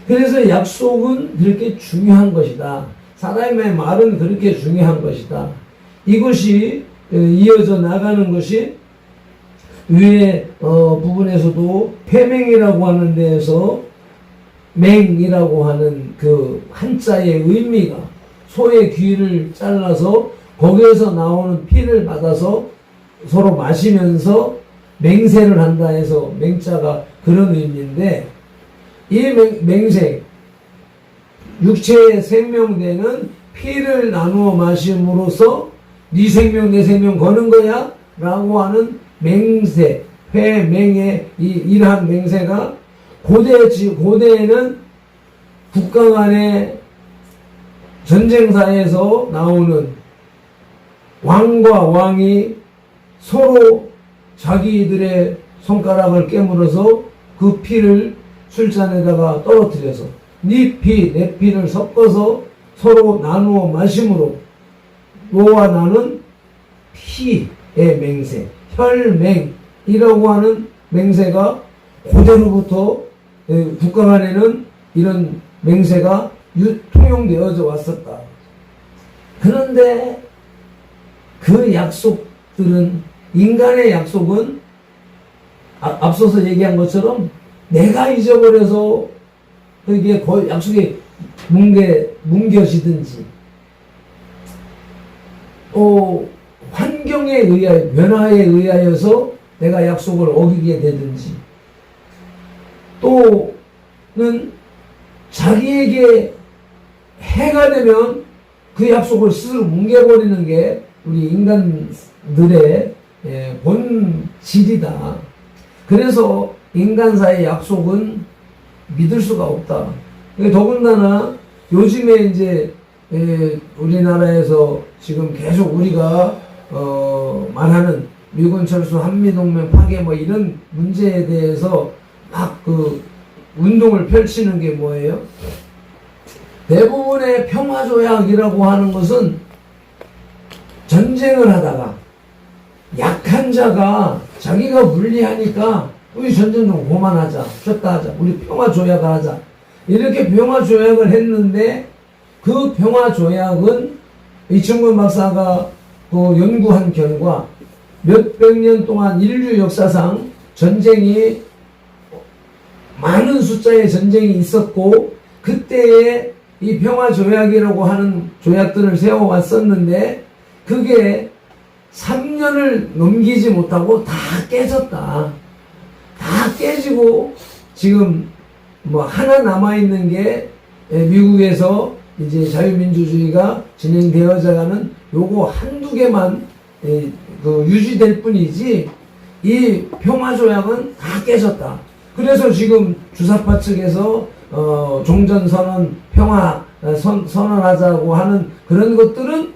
Speaker 4: 그래서 약속은 그렇게 중요한 것이다. 사람의 말은 그렇게 중요한 것이다. 이것이 이어져 나가는 것이 위에 부분에서도 폐맹이라고 하는 데에서 맹이라고 하는 그 한자의 의미가 소의 귀를 잘라서 거기에서 나오는 피를 받아서 서로 마시면서 맹세를 한다 해서 맹자가 그런 의미인데 이 맹세 육체의 생명되는 피를 나누어 마심으로써 네 생명 내 생명 거는 거야 라고 하는 맹세 회맹의 이러한 맹세가 고대에는 국가 간의 전쟁사에서 나오는 왕과 왕이 서로 자기들의 손가락을 깨물어서 그 피를 술잔에다가 떨어뜨려서 네 피, 내 피를 섞어서 서로 나누어 마심으로 너와 나는 피의 맹세, 혈맹이라고 하는 맹세가 고대로부터 국가 간에는 이런 맹세가 통용되어져 왔었다. 그런데 그 약속들은, 인간의 약속은 앞서서 얘기한 것처럼 내가 잊어버려서 이게 약속이 뭉겨지든지 환경에 의하여, 변화에 의하여서 내가 약속을 어기게 되든지, 또는 자기에게 해가 되면 그 약속을 스스로 뭉개버리는 게 우리 인간들의 본질이다. 그래서 인간사의 약속은 믿을 수가 없다. 더군다나 요즘에 이제 우리나라에서 지금 계속 우리가 말하는 미군 철수, 한미동맹 파괴 뭐 이런 문제에 대해서 막 그 운동을 펼치는 게 뭐예요? 대부분의 평화조약이라고 하는 것은 전쟁을 하다가 약한 자가 자기가 불리하니까 우리 전쟁 좀 그만하자, 쉬었다 하자, 우리 평화조약을 하자, 이렇게 평화조약을 했는데, 그 평화조약은 이충근 박사가 그 연구한 결과 몇백 년 동안 인류 역사상 전쟁이 많은 숫자의 전쟁이 있었고, 그때에 이 평화조약이라고 하는 조약들을 세워왔었는데 그게 3년을 넘기지 못하고 다 깨졌다. 다 깨지고 지금 뭐 하나 남아있는 게 미국에서 이제 자유민주주의가 진행되어져가는 요거 한두 개만 유지될 뿐이지, 이 평화조약은 다 깨졌다. 그래서 지금 주사파 측에서 종전선언, 평화 선언하자고 하는 그런 것들은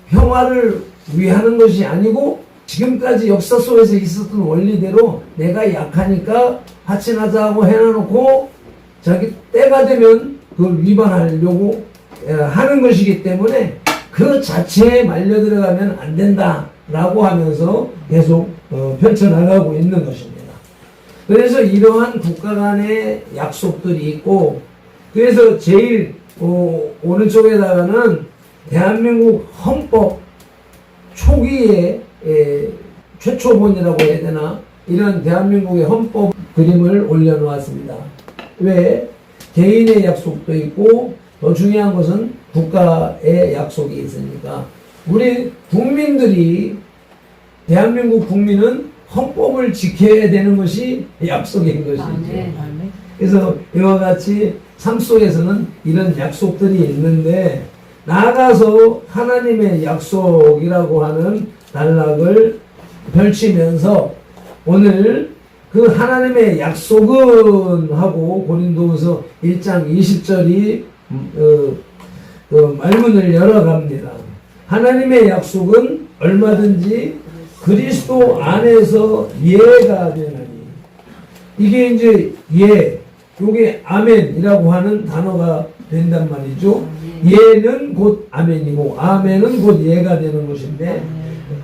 Speaker 4: 평화를 위하는 것이 아니고, 지금까지 역사 속에서 있었던 원리대로 내가 약하니까 파친하자고 해놔놓고 자기 때가 되면 그걸 위반하려고 하는 것이기 때문에 그 자체에 말려 들어가면 안 된다라고 하면서 계속 펼쳐나가고 있는 것입니다. 그래서 이러한 국가 간의 약속들이 있고, 그래서 제일 오른쪽에다가는 대한민국 헌법 초기에 최초본이라고 해야 되나, 이런 대한민국의 헌법 그림을 올려놓았습니다. 왜? 개인의 약속도 있고 더 중요한 것은 국가의 약속이 있으니까, 우리 국민들이, 대한민국 국민은 헌법을 지켜야 되는 것이 약속인 것이죠. 그래서 이와 같이 삶 속에서는 이런 약속들이 있는데, 나아가서 하나님의 약속이라고 하는 단락을 펼치면서 오늘 그 하나님의 약속은 하고 고린도후서 1장 20절이 말문을 열어갑니다. 하나님의 약속은 얼마든지 그리스도 안에서 예가 되나니, 이게 이제 요게 아멘이라고 하는 단어가 된단 말이죠. 예는 곧 아멘이고 아멘은 곧 예가 되는 것인데,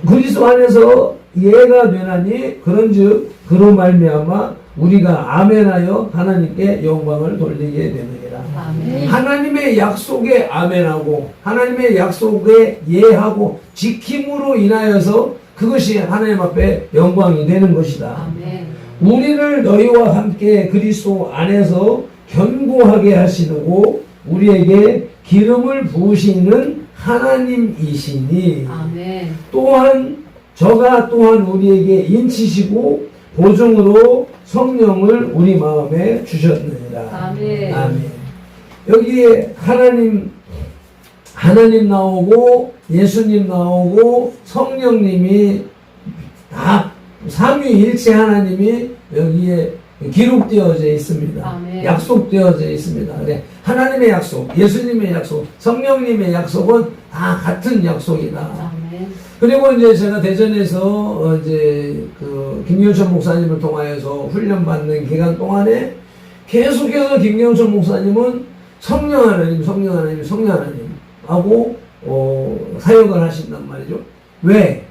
Speaker 4: 그리스도 안에서 예가 되나니 그런즉 그로 말미암아 우리가 아멘하여 하나님께 영광을 돌리게 되느니라.
Speaker 2: 아멘.
Speaker 4: 하나님의 약속에 아멘하고 하나님의 약속에 예하고 지킴으로 인하여서 그것이 하나님 앞에 영광이 되는 것이다.
Speaker 2: 아멘.
Speaker 4: 우리를 너희와 함께 그리스도 안에서 견고하게 하시고 우리에게 기름을 부으시는 하나님이시니,
Speaker 2: 아멘.
Speaker 4: 또한 저가 또한 우리에게 인치시고 보증으로 성령을 우리 마음에 주셨느니라.
Speaker 2: 아멘.
Speaker 4: 아멘. 여기에 하나님 나오고 예수님 나오고 성령님이 다 삼위일체 하나님이 여기에 기록되어져 있습니다.
Speaker 2: 아멘.
Speaker 4: 약속되어져 있습니다. 그래, 하나님의 약속, 예수님의 약속, 성령님의 약속은 다 같은 약속이다.
Speaker 2: 아멘.
Speaker 4: 그리고 이제 제가 대전에서 이제 그 김경천 목사님을 통하여서 훈련받는 기간 동안에 계속해서 김경천 목사님은 성령 하나님, 성령 하나님, 성령 하나님 하고 사역을 하신단 말이죠. 왜?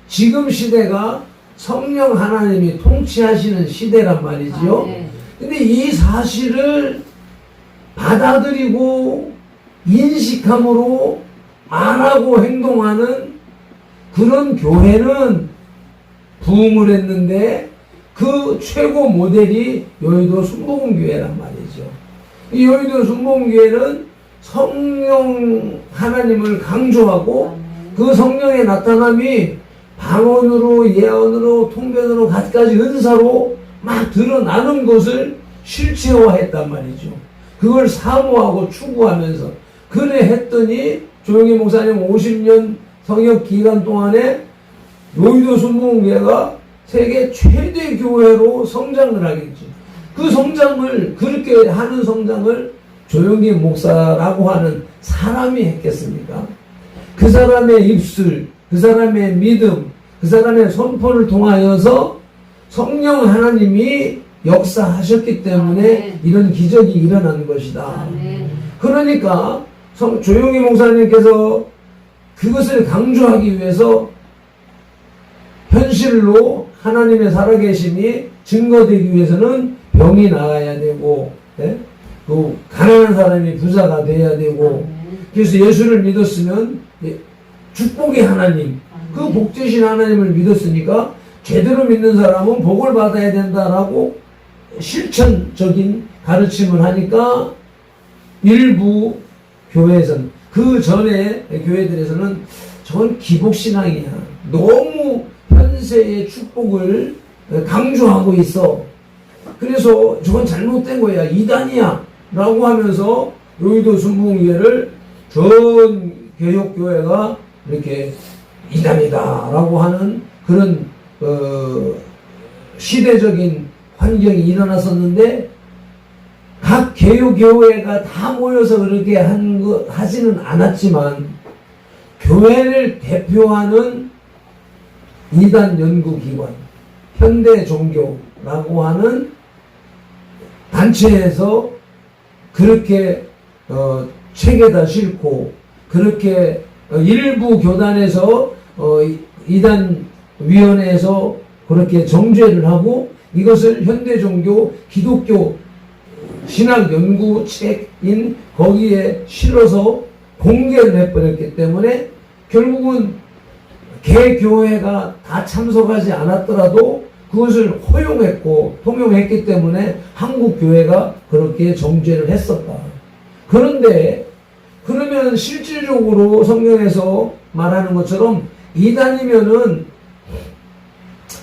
Speaker 4: 지금 시대가 성령 하나님이 통치하시는 시대란 말이지요. 근데 이 사실을 받아들이고 인식함으로 말하고 행동하는 그런 교회는 부흥을 했는데 그 최고 모델이 여의도 순복음교회란 말이죠. 이 여의도 순복음교회는 성령 하나님을 강조하고 그 성령의 나타남이 방언으로 예언으로 통변으로 갖가지 은사로 막 드러나는 것을 실체화했단 말이죠. 그걸 사모하고 추구하면서 그래 했더니 조영기 목사님 50년 성역 기간 동안에 여의도 순복음교회가 세계 최대 교회로 성장을 하겠지. 그 성장을 그렇게 하는 성장을 조영기 목사라고 하는 사람이 했겠습니까? 그 사람의 입술, 그 사람의 믿음, 그 사람의 선포를 통하여서 성령 하나님이 역사하셨기 때문에 이런 기적이 일어난 것이다. 그러니까 조영기 목사님께서 그것을 강조하기 위해서 현실로 하나님의 살아계심이 증거되기 위해서는 병이 나아야 되고, 또 가난한 사람이 부자가 돼야 되고, 그래서 예수를 믿었으면 축복의 하나님, 그 복되신 하나님을 믿었으니까 제대로 믿는 사람은 복을 받아야 된다라고 실천적인 가르침을 하니까 일부 교회에서는, 그 전에 교회들에서는 저건 기복신앙이야, 너무 현세의 축복을 강조하고 있어, 그래서 저건 잘못된 거야, 이단이야 라고 하면서 여의도 순복음교회를 전 개혁교회가 이렇게 이단이다 라고 하는 그런 시대적인 환경이 일어났었는데, 각 개혁교회가 다 모여서 그렇게 하지는 않았지만 교회를 대표하는 이단 연구기관 현대종교라고 하는 단체에서 그렇게 책에다 싣고, 그렇게 일부 교단에서 이단 위원회에서 그렇게 정죄를 하고, 이것을 현대종교 기독교 신학연구책인 거기에 실어서 공개를 해버렸기 때문에 결국은 개교회가 다 참석하지 않았더라도 그것을 허용했고 통용했기 때문에 한국교회가 그렇게 정죄를 했었다. 그런데 그러면 실질적으로 성경에서 말하는 것처럼 이단이면은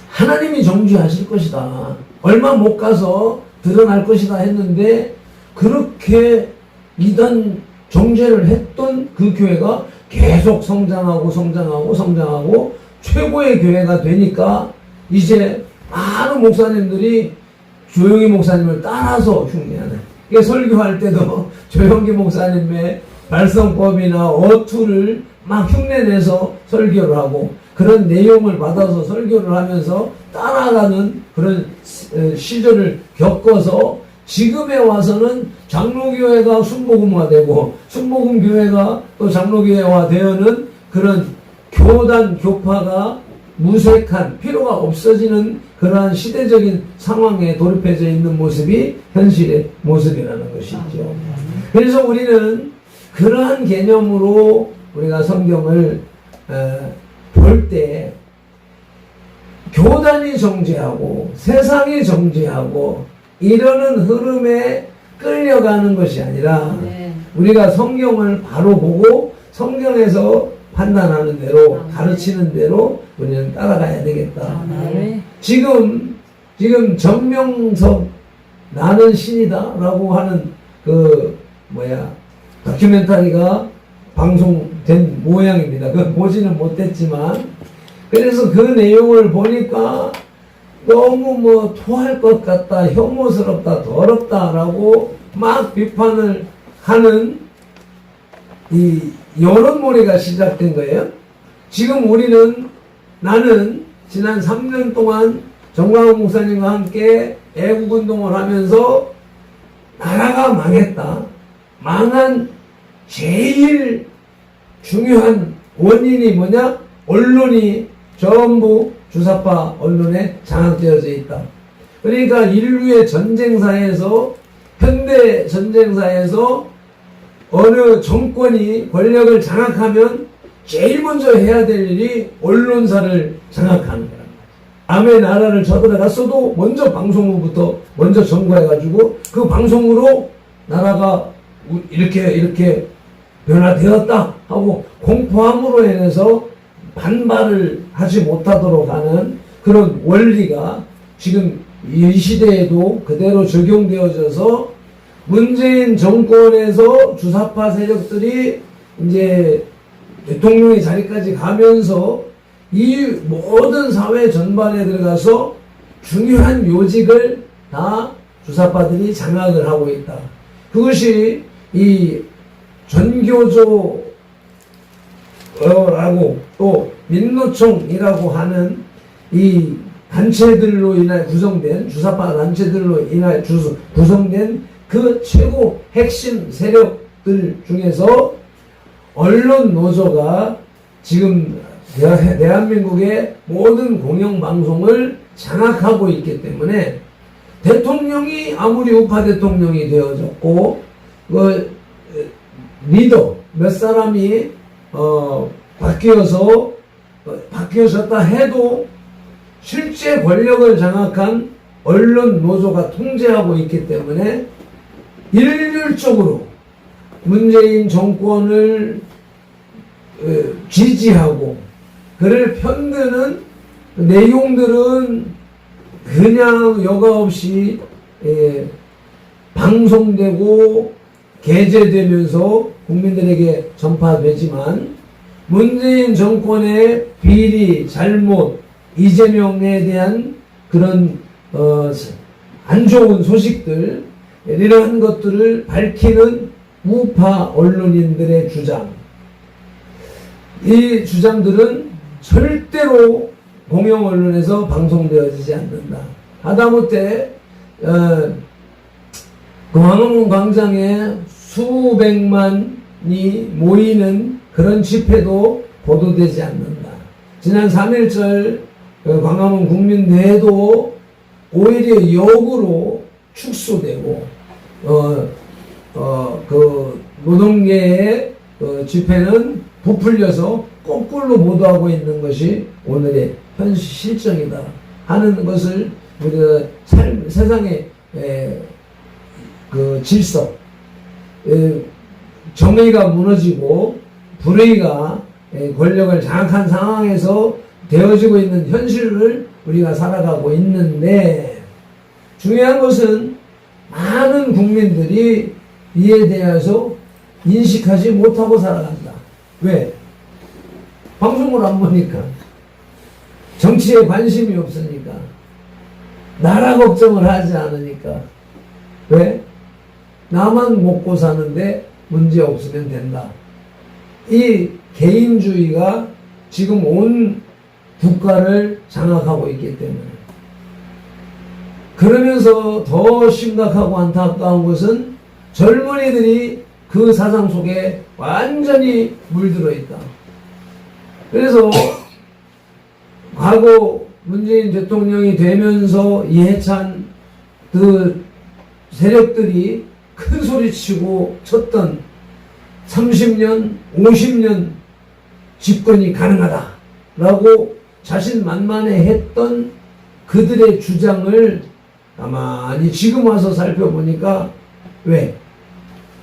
Speaker 4: 하나님이 정죄하실 것이다, 얼마 못 가서 드러날 것이다 했는데, 그렇게 이단 정죄를 했던 그 교회가 계속 성장하고 성장하고 성장하고 최고의 교회가 되니까 이제 많은 목사님들이 조영기 목사님을 따라서 흉내하는, 이게 설교할 때도 조영기 목사님의 발성법이나 어투를 막 흉내내서 설교를 하고, 그런 내용을 받아서 설교를 하면서 따라가는 그런 시절을 겪어서 지금에 와서는 장로교회가 순복음화되고 순복음교회가 또 장로교회화 되어는 그런 교단 교파가 무색한, 필요가 없어지는 그러한 시대적인 상황에 돌입해져 있는 모습이 현실의 모습이라는 것이죠. 그래서 우리는 그러한 개념으로 우리가 성경을 볼 때 교단이 정죄하고 세상이 정죄하고 이러는 흐름에 끌려가는 것이 아니라 우리가 성경을 바로 보고 성경에서 판단하는 대로 가르치는 대로 우리는 따라가야 되겠다. 지금 정명석 나는 신이다 라고 하는 다큐멘터리가 방송된 모양입니다. 그건 보지는 못했지만, 그래서 그 내용을 보니까 너무 토할 것 같다, 혐오스럽다, 더럽다 라고 막 비판을 하는 이 여론몰이가 시작된 거예요. 지금 나는 지난 3년 동안 정광훈 목사님과 함께 애국운동을 하면서 나라가 망했다. 망한 제일 중요한 원인이 뭐냐? 언론이 전부 주사파 언론에 장악되어져 있다. 그러니까 인류의 전쟁사에서, 현대 전쟁사에서 어느 정권이 권력을 장악하면 제일 먼저 해야 될 일이 언론사를 장악하는 거야. 남의 나라를 쳐들어갔어도 먼저 방송국부터 먼저 점거해가지고 그 방송으로 나라가 이렇게 변화되었다 하고 공포함으로 인해서 반발을 하지 못하도록 하는 그런 원리가 지금 이 시대에도 그대로 적용되어져서 문재인 정권에서 주사파 세력들이 이제 대통령의 자리까지 가면서 이 모든 사회 전반에 들어가서 중요한 요직을 다 주사파들이 장악을 하고 있다. 그것이 이 전교조라고 또 민노총이라고 하는 이 단체들로 인해 구성된, 주사파 단체들로 인해 구성된 그 최고 핵심 세력들 중에서 언론 노조가 지금 대한민국의 모든 공영방송을 장악하고 있기 때문에 대통령이 아무리 우파 대통령이 되어졌고 그 리더 몇 사람이 바뀌어졌다 해도 실제 권력을 장악한 언론 노조가 통제하고 있기 때문에 일률적으로 문재인 정권을 지지하고 그를 편드는 내용들은 그냥 여과 없이 방송되고 게재되면서 국민들에게 전파되지만 문재인 정권의 비리, 잘못, 이재명에 대한 그런 안 좋은 소식들 이러한 것들을 밝히는 우파 언론인들의 주장, 이 주장들은 절대로 공영 언론에서 방송되어지지 않는다. 하다못해 광화문 광장에 수백만이 모이는 그런 집회도 보도되지 않는다. 지난 3.1절 광화문 국민대회도 오히려 역으로 축소되고 그 노동계의 집회는 부풀려서 거꾸로 보도하고 있는 것이 오늘의 현 실정이다 하는 것을 우리가 세상의 그 질서, 정의가 무너지고 불의가 권력을 장악한 상황에서 되어지고 있는 현실을 우리가 살아가고 있는데, 중요한 것은 많은 국민들이 이에 대해서 인식하지 못하고 살아간다. 왜? 방송을 안 보니까, 정치에 관심이 없으니까, 나라 걱정을 하지 않으니까. 왜? 나만 먹고 사는데 문제 없으면 된다. 이 개인주의가 지금 온 국가를 장악하고 있기 때문에. 그러면서 더 심각하고 안타까운 것은 젊은이들이 그 사상 속에 완전히 물들어 있다. 그래서 과거 문재인 대통령이 되면서 이해찬 그 세력들이 큰 소리치고 쳤던 30년, 50년 집권이 가능하다라고 자신만만해 했던 그들의 주장을 가만히 지금 와서 살펴보니까 왜?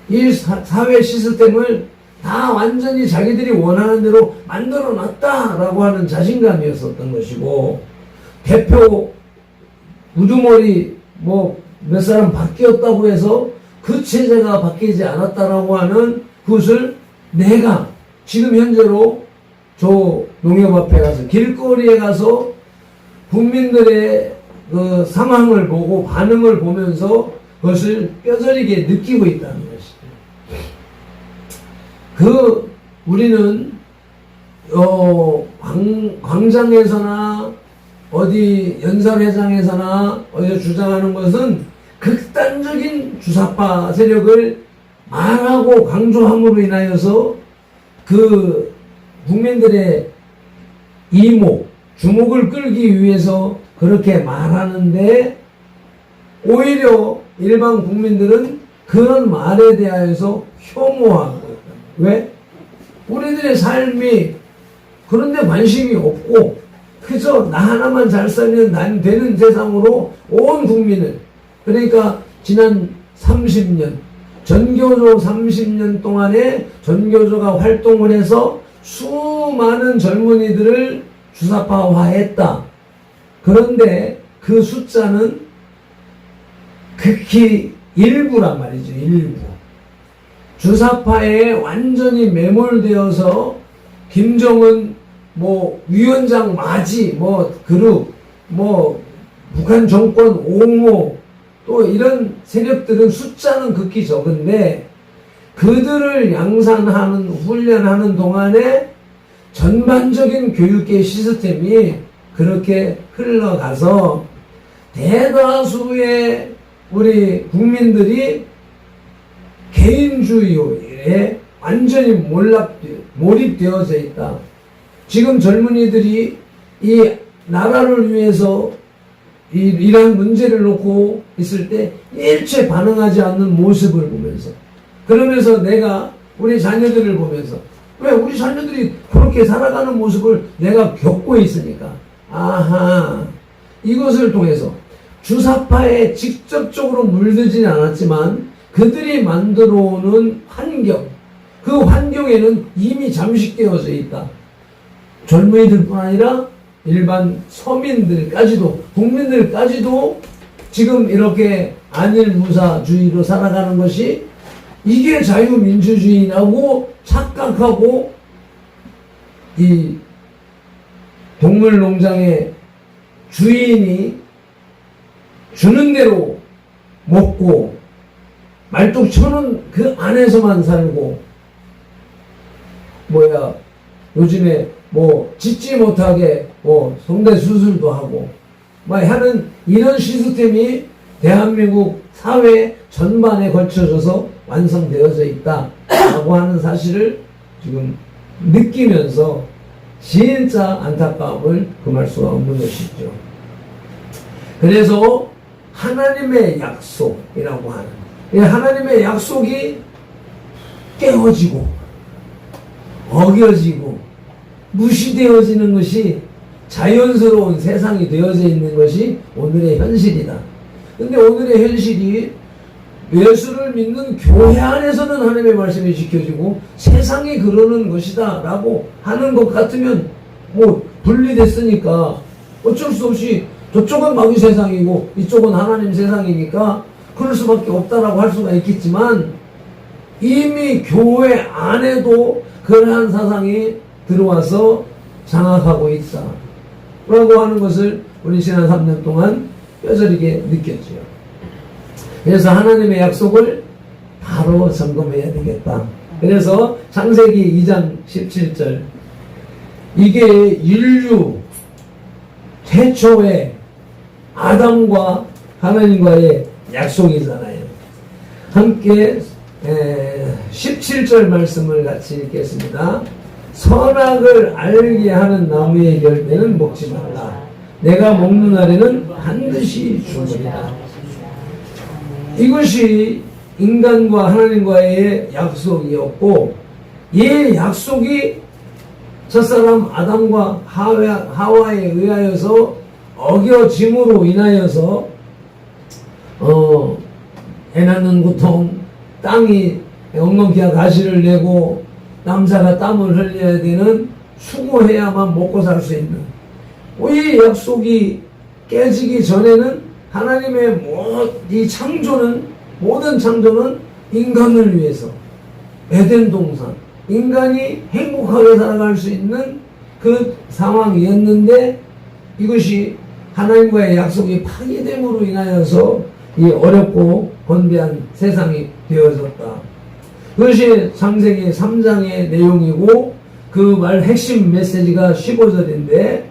Speaker 4: 이 사회 시스템을 다 완전히 자기들이 원하는 대로 만들어 놨다라고 하는 자신감이었었던 것이고, 대표 우두머리 뭐 몇 사람 바뀌었다고 해서 그 체제가 바뀌지 않았다라고 하는 그것을 내가 지금 현재로 저 농협앞에 가서 길거리에 가서 국민들의 그 상황을 보고 반응을 보면서 그것을 뼈저리게 느끼고 있다는 것이죠. 우리는 광장에서나 어디 연설회장에서나 어디서 주장하는 것은 극단적인 주사파 세력을 말하고 강조함으로 인하여서 그 국민들의 이목, 주목을 끌기 위해서 그렇게 말하는데 오히려 일반 국민들은 그런 말에 대하여서 혐오하고 있다. 왜? 우리들의 삶이 그런데 관심이 없고 그저 나 하나만 잘 살면 난 되는 세상으로 온 국민을, 그러니까 지난 30년 전교조 30년 동안에 전교조가 활동을 해서 수많은 젊은이들을 주사파화했다. 그런데 그 숫자는 극히 일부란 말이죠. 일부. 주사파에 완전히 매몰되어서 김정은 위원장 맞이 그룹 북한 정권 옹호 또 이런 세력들은 숫자는 극히 적은데 그들을 양산하는 훈련하는 동안에 전반적인 교육계 시스템이 그렇게 흘러가서 대다수의 우리 국민들이 개인주의에 완전히 몰입되어져 있다. 지금 젊은이들이 이 나라를 위해서 이러한 문제를 놓고 있을 때 일체 반응하지 않는 모습을 보면서, 그러면서 내가 우리 자녀들을 보면서, 왜 우리 자녀들이 그렇게 살아가는 모습을 내가 겪고 있으니까, 아하, 이것을 통해서 주사파에 직접적으로 물들지는 않았지만 그들이 만들어 오는 환경, 그 환경에는 이미 잠식되어져 있다. 젊은이들뿐 아니라 일반 서민들까지도, 국민들까지도 지금 이렇게 안일무사주의로 살아가는 것이 이게 자유민주주의라고 착각하고 이 동물농장의 주인이 주는 대로 먹고 말뚝처럼 그 안에서만 살고 요즘에 짖지 못하게 성대 수술도 하고 하는 이런 시스템이 대한민국 사회 전반에 걸쳐져서 완성되어져 있다라고 하는 사실을 지금 느끼면서 진짜 안타까움을 금할 수가 없는 것이죠. 그래서 하나님의 약속이라고 하는, 하나님의 약속이 깨어지고 어겨지고 무시되어지는 것이 자연스러운 세상이 되어져 있는 것이 오늘의 현실이다. 근데 오늘의 현실이 예수를 믿는 교회 안에서는 하나님의 말씀이 지켜지고 세상이 그러는 것이다 라고 하는 것 같으면 분리됐으니까 어쩔 수 없이 저쪽은 마귀 세상이고 이쪽은 하나님 세상이니까 그럴 수밖에 없다라고 할 수가 있겠지만 이미 교회 안에도 그러한 사상이 들어와서 장악하고 있다 라고 하는 것을 우리 지난 3년 동안 뼈저리게 느꼈지요. 그래서 하나님의 약속을 바로 점검해야 되겠다. 그래서 창세기 2장 17절, 이게 인류 최초의 아담과 하나님과의 약속이잖아요. 함께 17절 말씀을 같이 읽겠습니다. 선악을 알게 하는 나무의 열매는 먹지 말라. 내가 먹는 날에는 반드시 죽으리라. 이것이 인간과 하나님과의 약속이었고, 이 약속이 첫사람 아담과 하와에 의하여서 어겨짐으로 인하여서 애 낳는 고통, 땅이 엉겅퀴가 가시를 내고 남자가 땀을 흘려야 되는, 수고해야만 먹고 살 수 있는 이 약속이 깨지기 전에는 하나님의 이 창조는, 모든 창조는 인간을 위해서 에덴 동산, 인간이 행복하게 살아갈 수 있는 그 상황이었는데 이것이 하나님과의 약속이 파괴됨으로 인하여서 이 어렵고 건대한 세상이 되어졌다. 그것이 창세기 3장의 내용이고, 그 말 핵심 메시지가 15절인데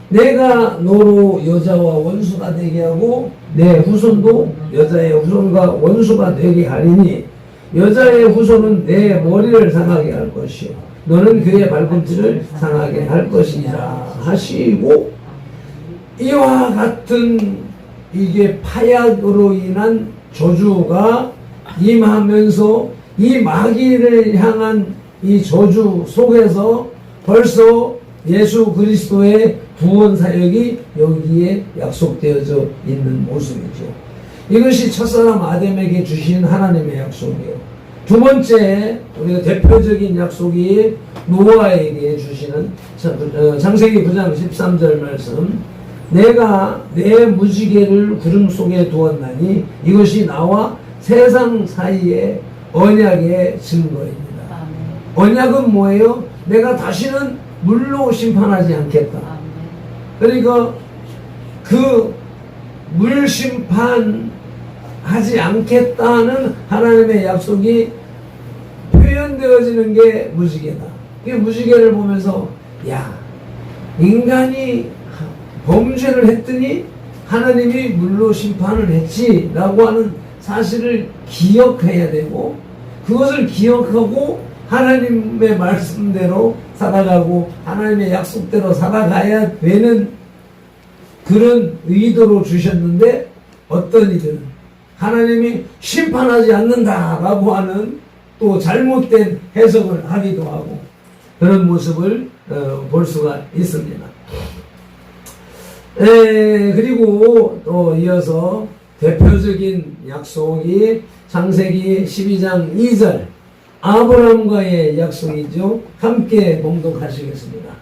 Speaker 4: 내가 너로 여자와 원수가 되게 하고 내 후손도 여자의 후손과 원수가 되게 하리니 여자의 후손은 내 머리를 상하게 할 것이요 너는 그의 발꿈치를 상하게 할 것이니라 하시고 이와 같은 이게 파약으로 인한 저주가 임하면서 이 마귀를 향한 이 저주 속에서 벌써 예수 그리스도의 구원 사역이 여기에 약속되어져 있는 모습이죠. 이것이 첫사람 아담에게 주신 하나님의 약속이에요. 두 번째 우리가 대표적인 약속이 노아에게 주시는 창세기 9장 13절 말씀 내가 내 무지개를 구름 속에 두었나니 이것이 나와 세상 사이의 언약의 증거입니다. 언약은 뭐예요? 내가 다시는 물로 심판하지 않겠다. 그러니까 그 물 심판하지 않겠다는 하나님의 약속이 표현되어지는 게 무지개다. 이 무지개를 보면서 야 인간이 범죄를 했더니 하나님이 물로 심판을 했지 라고 하는 사실을 기억해야 되고 그것을 기억하고 하나님의 말씀대로 살아가고 하나님의 약속대로 살아가야 되는 그런 의도로 주셨는데 어떤 이들은 하나님이 심판하지 않는다라고 하는 또 잘못된 해석을 하기도 하고 그런 모습을 볼 수가 있습니다. 그리고 또 이어서 대표적인 약속이 창세기 12장 2절 아브라함과의 약속이죠. 함께 봉독하시겠습니다.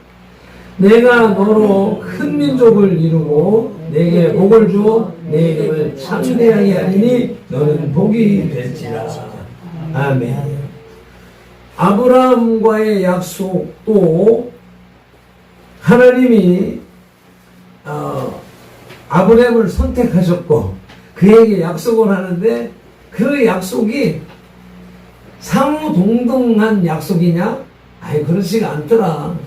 Speaker 4: 내가 너로 큰 민족을 이루고 내게 복을 주어 내 이름을 창대하게 하리니 너는 복이 될지라. 아멘. 아브라함과의 약속도 하나님이 아브라함을 선택하셨고 그에게 약속을 하는데 그 약속이 상호 동등한 약속이냐? 아이 그렇지가 않더라.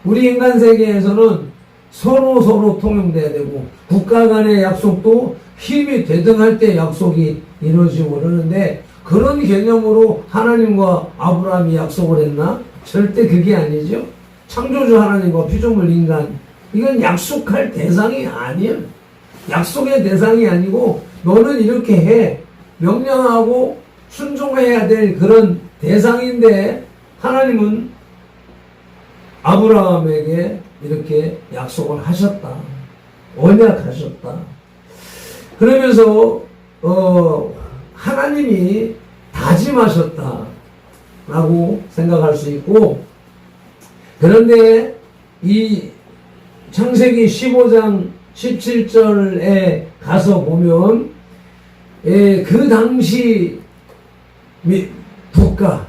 Speaker 4: 우리 인간 세계에서는 서로 통용돼야 되고 국가 간의 약속도 힘이 대등할 때 약속이 이루어지고 그러는데 그런 개념으로 하나님과 아브라함이 약속을 했나? 절대 그게 아니죠. 창조주 하나님과 피조물 인간 이건 약속할 대상이 아니에요. 약속의 대상이 아니고 너는 이렇게 해 명령하고 순종해야 될 그런 대상인데 하나님은 아브라함에게 이렇게 약속을 하셨다. 언약하셨다. 그러면서 하나님이 다짐하셨다 라고 생각할 수 있고 그런데 이 창세기 15장 17절에 가서 보면 그 당시 국가,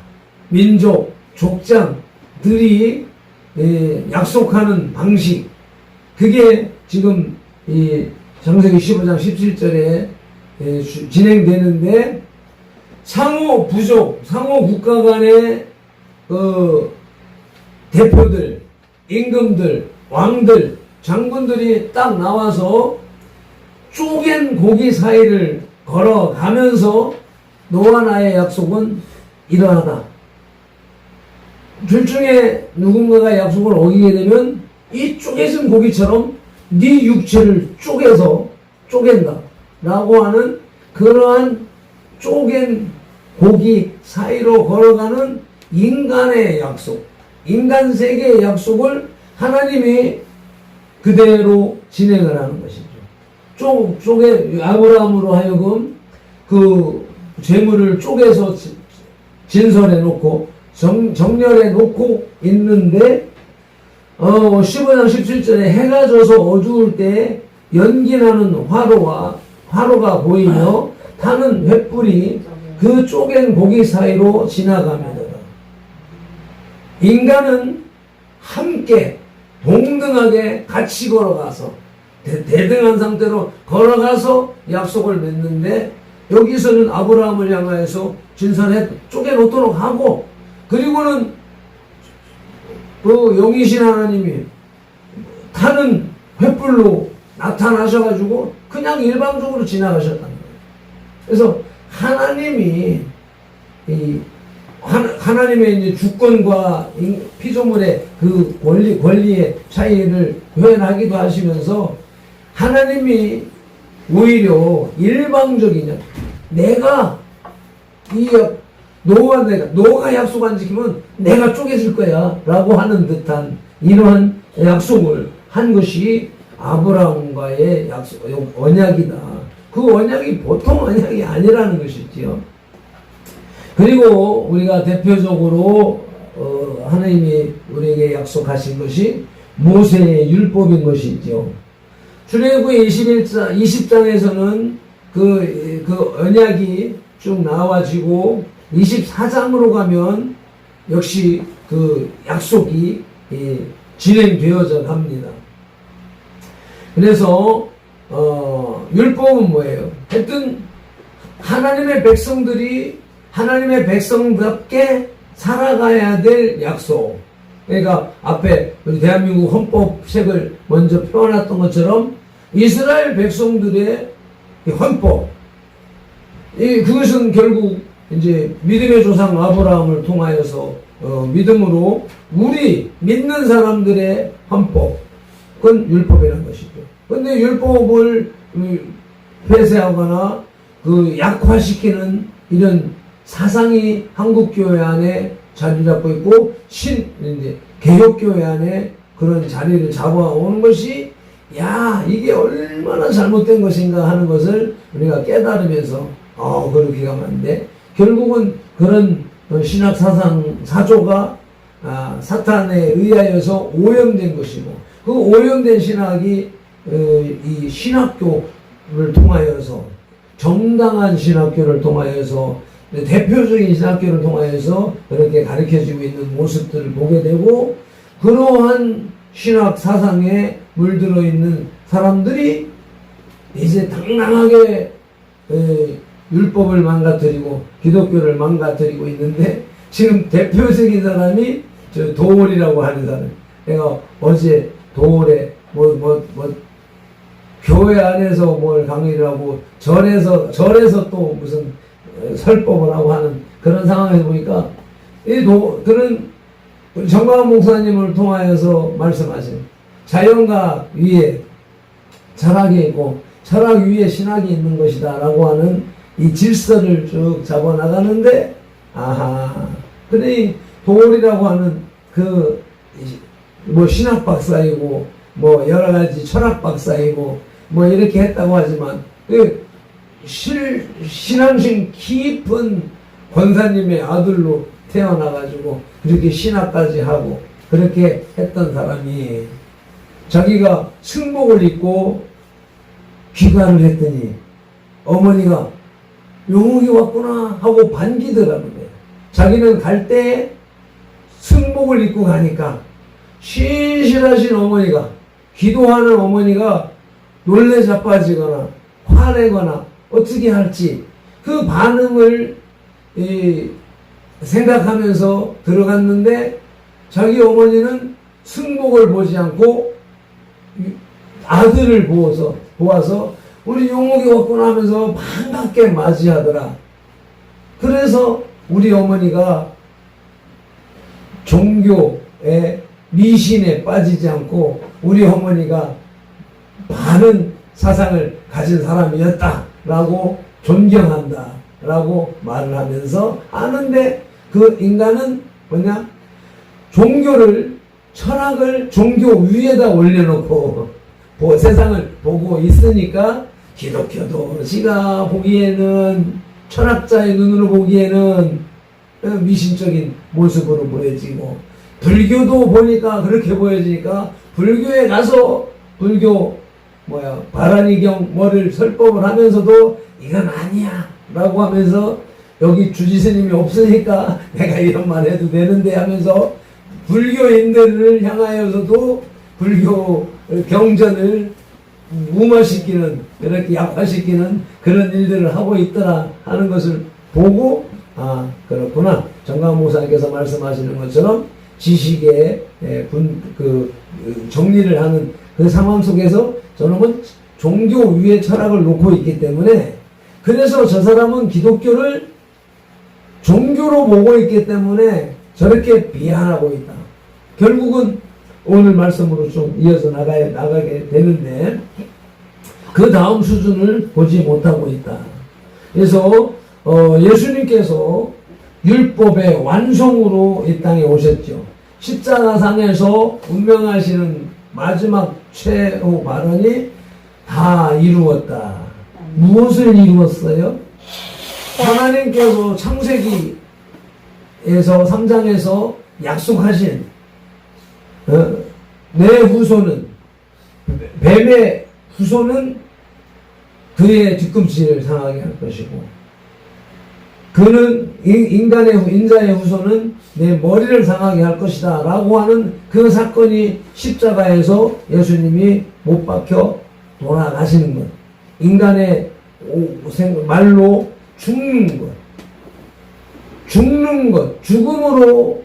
Speaker 4: 민족, 족장들이 약속하는 방식 그게 지금 이 창세기 15장 17절에 진행되는데 상호 부족, 상호 국가 간의 대표들, 임금들, 왕들, 장군들이 딱 나와서 쪼갠 고기 사이를 걸어가면서 너와 나의 약속은 이러하다. 둘 중에 누군가가 약속을 어기게 되면 이 쪼개진 고기처럼 네 육체를 쪼갠다 라고 하는 그러한 쪼갠 고기 사이로 걸어가는 인간의 약속, 인간 세계의 약속을 하나님이 그대로 진행을 하는 것이죠. 아브라함으로 하여금 그 재물을 쪼개서 진설해 놓고 정렬해 놓고 있는데 15장 17절에 해가 져서 어두울 때 연기나는 화로가 보이며 타는 횃불이 그 쪼갠 고기 사이로 지나가며 인간은 함께 동등하게 같이 걸어가서 대등한 상태로 걸어가서 약속을 맺는데 여기서는 아브라함을 향하여서 진설해 쪼개놓도록 하고 그리고는 그 영이신 하나님이 타는 횃불로 나타나셔가지고 그냥 일방적으로 지나가셨다는 거예요. 그래서 하나님이 하나님의 이제 주권과 피조물의 그 권리의 차이를 표현하기도 하시면서 하나님이 오히려 일방적이냐, 내가 너가 약속 안 지키면 내가 쪼개질 거야 라고 하는 듯한 이러한 약속을 한 것이 아브라함과의 언약이다. 그 언약이 보통 언약이 아니라는 것이지요. 그리고 우리가 대표적으로 하나님이 우리에게 약속하신 것이 모세의 율법인 것이죠. 출애굽기 20장에서는 그 언약이 쭉 나와지고 24장으로 가면 역시 그 약속이 진행되어져 갑니다. 그래서 율법은 뭐예요? 하여튼 하나님의 백성들이 하나님의 백성답게 살아가야 될 약속. 그러니까 앞에 우리 대한민국 헌법책을 먼저 펴놨던 것처럼 이스라엘 백성들의 헌법, 그것은 결국 이제 믿음의 조상 아브라함을 통하여서 믿음으로 우리 믿는 사람들의 헌법, 그건 율법이라는 것이죠. 그런데 율법을 폐쇄하거나 그 약화시키는 이런 사상이 한국교회 안에 자리 잡고 있고 이제 개혁교회 안에 그런 자리를 잡아오는 것이 이게 얼마나 잘못된 것인가 하는 것을 우리가 깨달으면서 그렇게 가면 안 돼. 결국은 그런 신학 사상 사조가 사탄에 의하여서 오염된 것이고, 그 오염된 신학이 이 신학교를 통하여서, 정당한 신학교를 통하여서, 대표적인 신학교를 통하여서 그렇게 가르쳐지고 있는 모습들을 보게 되고, 그러한 신학 사상에 물들어 있는 사람들이 이제 당당하게 율법을 망가뜨리고 기독교를 망가뜨리고 있는데, 지금 대표적인 사람이 저 도올이라고 하는 사람. 내가 어제 도올에 교회 안에서 뭘 강의를 하고 절에서 또 무슨 설법을 하고 하는 그런 상황에서 보니까 그런 정광훈 목사님을 통하여서 말씀하신 자연과 위에 철학이 있고 철학 위에 신학이 있는 것이다 라고 하는 이 질서를 쭉 잡아나가는데, 근데 이 도올이라고 하는 신학 박사이고 여러 가지 철학 박사이고 이렇게 했다고 하지만 신앙심 깊은 권사님의 아들로 태어나가지고 그렇게 신학까지 하고 그렇게 했던 사람이 자기가 승복을 입고 귀가를 했더니 어머니가 용욱이 왔구나 하고 반기더라는 거예요. 자기는 갈 때 승복을 입고 가니까 신실하신 어머니가, 기도하는 어머니가 놀래 자빠지거나 화내거나 어떻게 할지 그 반응을 생각하면서 들어갔는데, 자기 어머니는 승복을 보지 않고 아들을 보아서 우리 용욱이 왔구나 하면서 반갑게 맞이하더라. 그래서 우리 어머니가 종교의 미신에 빠지지 않고 우리 어머니가 바른 사상을 가진 사람이었다라고 존경한다라고 말을 하면서 아는데, 그 인간은 종교를, 철학을 종교 위에다 올려놓고 세상을 보고 있으니까, 기독교도 지가 보기에는, 철학자의 눈으로 보기에는 미신적인 모습으로 보여지고, 불교도 보니까 그렇게 보여지니까 불교에 가서 바라니경 뭐를 설법을 하면서도 이건 아니야 라고 하면서, 여기 주지스님이 없으니까 내가 이런 말 해도 되는데 하면서 불교인들을 향하여서도 불교 경전을 무마시키는, 이렇게 약화시키는 그런 일들을 하고 있더라 하는 것을 보고, 그렇구나. 정광 목사님께서 말씀하시는 것처럼 지식의 정리를 하는 그 상황 속에서 저놈은 종교 위에 철학을 놓고 있기 때문에, 그래서 저 사람은 기독교를 종교로 보고 있기 때문에 저렇게 비하하고 있다. 결국은 오늘 말씀으로 좀 이어서 나가게 되는데, 그 다음 수준을 보지 못하고 있다. 그래서 예수님께서 율법의 완성으로 이 땅에 오셨죠. 십자가상에서 운명하시는 마지막 최후 발언이 다 이루었다. 무엇을 이루었어요? 하나님께서 창세기에서 3장에서 약속하신 내 후손은, 뱀의 후손은 그의 뒤꿈치를 상하게 할 것이고, 그는 인자의 후손은 내 머리를 상하게 할 것이다 라고 하는 그 사건이 십자가에서 예수님이 못 박혀 돌아가시는 것, 인간의 말로 죽는 것, 죽음으로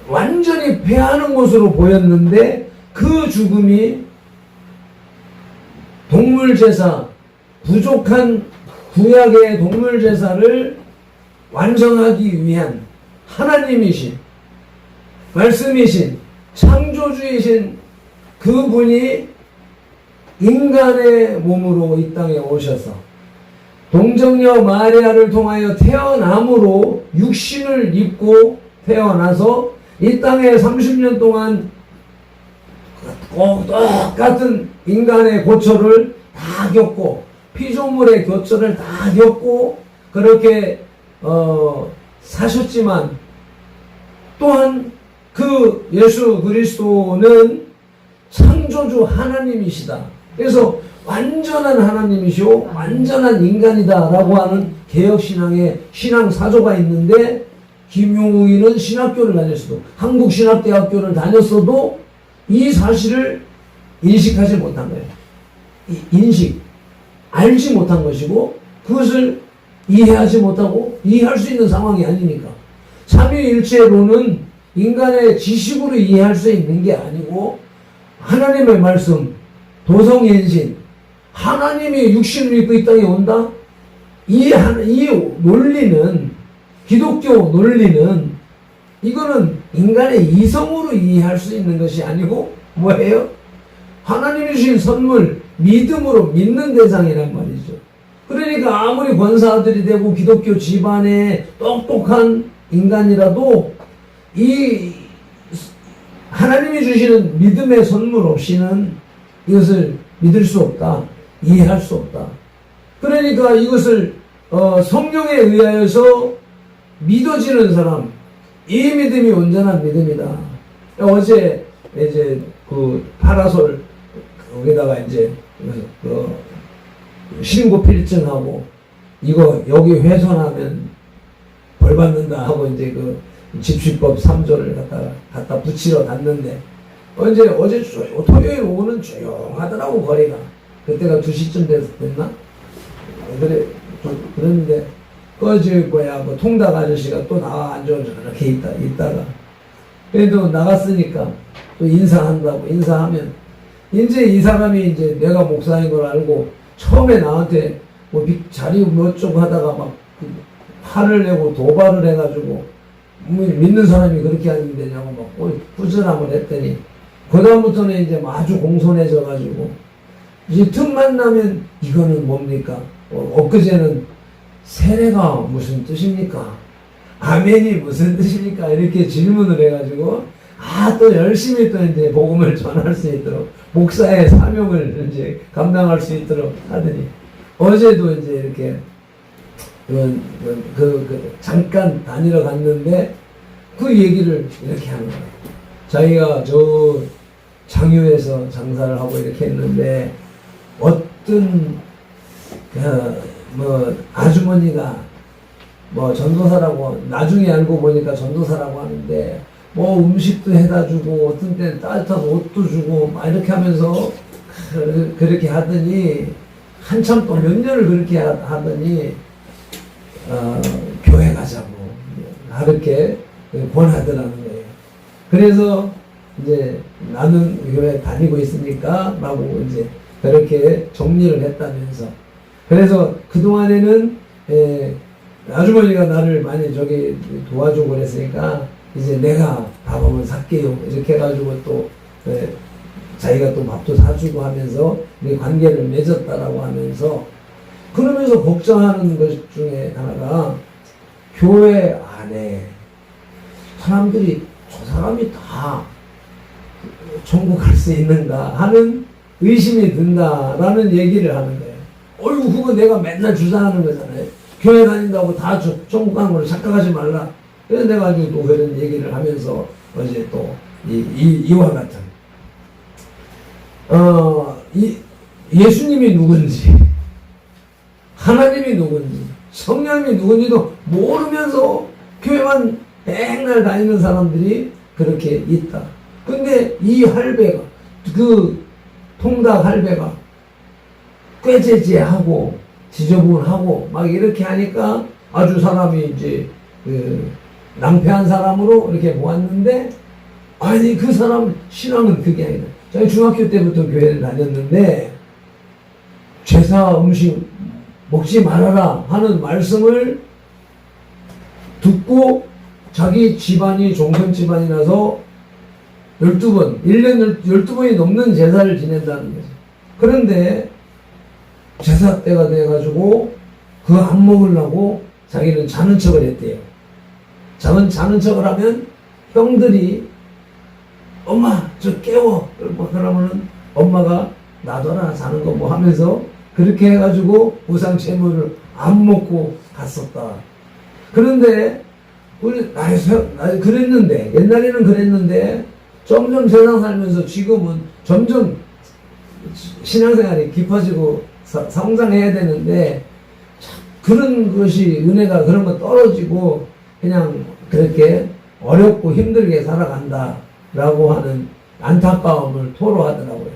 Speaker 4: 완전히 패하는 것으로 보였는데, 그 죽음이 동물제사, 부족한 구약의 동물제사를 완성하기 위한 하나님이신, 말씀이신, 창조주이신 그분이 인간의 몸으로 이 땅에 오셔서 동정녀 마리아를 통하여 태어남으로 육신을 입고 태어나서 이 땅에 30년 동안 똑같은 인간의 고초를 다 겪고, 피조물의 고초를 다 겪고 그렇게 사셨지만, 또한 그 예수 그리스도는 창조주 하나님이시다. 그래서 완전한 하나님이시오 완전한 인간이다 라고 하는 개혁신앙의 신앙사조가 있는데, 김용우이는 신학교를 다녔어도, 한국신학대학교를 다녔어도 이 사실을 인식하지 못한 거예요. 알지 못한 것이고, 그것을 이해하지 못하고 이해할 수 있는 상황이 아니니까. 삼위일체론은 인간의 지식으로 이해할 수 있는 게 아니고, 하나님의 말씀, 도성현신, 하나님이 육신을 입고 이 땅에 온다? 이 논리는, 기독교 논리는, 이거는 인간의 이성으로 이해할 수 있는 것이 아니고 뭐예요? 하나님이 주신 선물, 믿음으로 믿는 대상이란 말이죠. 그러니까 아무리 권사들이 되고 기독교 집안의 똑똑한 인간이라도 이 하나님이 주시는 믿음의 선물 없이는 이것을 믿을 수 없다, 이해할 수 없다. 그러니까 이것을 성령에 의하여서 믿어지는 사람, 이 믿음이 온전한 믿음이다. 어제 이제 그 파라솔 거기다가 이제 신고 필증하고, 이거 여기 훼손하면 벌 받는다 하고 이제 그 집시법 3조를 갖다 붙이러 갔는데, 어제 토요일 오후는 조용하더라고, 거리가. 그때가 2시쯤 됐나? 그래, 그랬는데, 뭐 통닭 아저씨가 또 나와 앉아서 이렇게 있다가. 그래도 나갔으니까 또 인사하면, 이제 이 사람이 이제 내가 목사인 걸 알고, 처음에 나한테 뭐 자리 뭐쪽 하다가 막 화를 내고 도발을 해가지고, 믿는 사람이 그렇게 하면 되냐고 막 꾸준함을 했더니, 그다음부터는 이제 아주 공손해져가지고, 이제 틈만 나면 이거는 뭡니까? 엊그제는 세례가 무슨 뜻입니까? 아멘이 무슨 뜻입니까? 이렇게 질문을 해가지고, 또 열심히 또 이제 복음을 전할 수 있도록, 목사의 사명을 이제 감당할 수 있도록 하더니, 어제도 이제 이렇게 잠깐 다니러 갔는데 그 얘기를 이렇게 하는 거예요. 자기가 저 장유에서 장사를 하고 이렇게 했는데, 어떤 아주머니가 전도사라고, 나중에 알고 보니까 전도사라고 하는데, 음식도 해다 주고, 어떤 때는 따뜻한 옷도 주고, 막 이렇게 하면서 그렇게 하더니, 한참 또 몇 년을 그렇게 하더니, 교회 가자고. 이렇게 권하더라는 거예요. 그래서 이제 나는 교회 다니고 있으니까 라고 이제 그렇게 정리를 했다면서. 그래서 그동안에는 아주머니가 나를 많이 저기 도와주고 그랬으니까 이제 내가 밥 한번 살게요 이렇게 해가지고 또 자기가 또 밥도 사주고 하면서 우리 관계를 맺었다라고 하면서, 그러면서 걱정하는 것 중에 하나가 교회 안에 사람들이 저 사람이 다 천국 갈 수 있는가 하는 의심이 든다라는 얘기를 하는 거예요. 어이구, 그거 내가 맨날 주장하는 거잖아요. 교회 다닌다고 다 천국 가는 걸 착각하지 말라. 그래서 내가 아주 또 그런 얘기를 하면서 어제 또 이와 같은 예수님이 누군지, 하나님이 누군지, 성령이 누군지도 모르면서 교회만 맨날 다니는 사람들이 그렇게 있다. 근데 이 할배가, 그 통닭 할배가 꾀죄죄하고 지저분하고 막 이렇게 하니까 아주 사람이 이제 낭패한 사람으로 이렇게 보았는데, 아니 그 사람 신앙은 그게 아니다. 저희 중학교 때부터 교회를 다녔는데 제사 음식 먹지 말아라 하는 말씀을 듣고 자기 집안이 종교 집안이라서 12번, 1년 12번이 넘는 제사를 지낸다는 거죠. 그런데 제사 때가 돼가지고 그거 안 먹으려고 자기는 자는 척을 했대요. 자는 척을 하면 형들이 엄마 저 깨워 그러면은 엄마가 놔둬라 자는 거 뭐 하면서 그렇게 해가지고 우상 제물을 안 먹고 갔었다. 그런데 우리 그랬는데, 옛날에는 그랬는데 점점 세상 살면서 지금은 점점 신앙생활이 깊어지고 성장해야 되는데 그런 것이, 은혜가 그런 거 떨어지고 그냥 그렇게 어렵고 힘들게 살아간다라고 하는 안타까움을 토로하더라고요.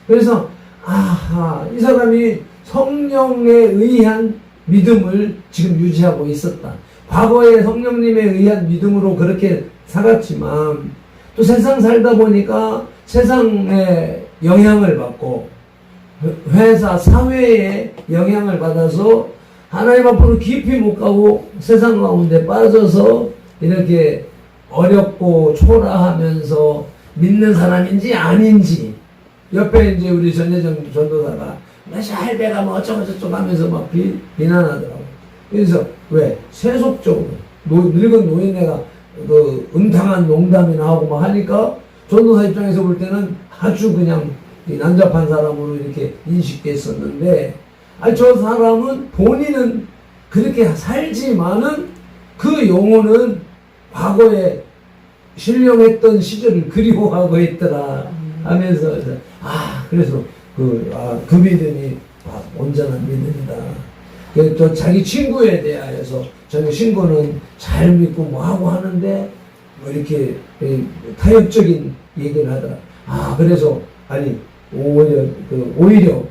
Speaker 4: 그래서 아하, 이 사람이 성령에 의한 믿음을 지금 유지하고 있었다. 과거에 성령님에 의한 믿음으로 그렇게 살았지만 또 세상 살다 보니까 세상의 영향을 받고 회사, 사회의 영향을 받아서 하나님 앞으로 깊이 못 가고 세상 가운데 빠져서 이렇게 어렵고 초라하면서 믿는 사람인지 아닌지, 옆에 이제 우리 전혜정 전도사가 나시 할배가 뭐 어쩌고저쩌고 하면서 막 비난하더라고. 그래서 왜? 세속적으로 늙은 노인네가 그 음탕한 농담이나 하고 막 하니까 전도사 입장에서 볼 때는 아주 그냥 난잡한 사람으로 이렇게 인식됐었는데, 아니 저 사람은 본인은 그렇게 살지만은 그 영혼은 과거에 신령했던 시절을 그리워하고 있더라 하면서 그래서 그 믿음이 온전한 믿음이다. 또 자기 친구에 대하여서 자기 친구는 잘 믿고 뭐 하고 하는데 뭐 이렇게 타협적인 얘기를 하더라. 그래서 아니 오히려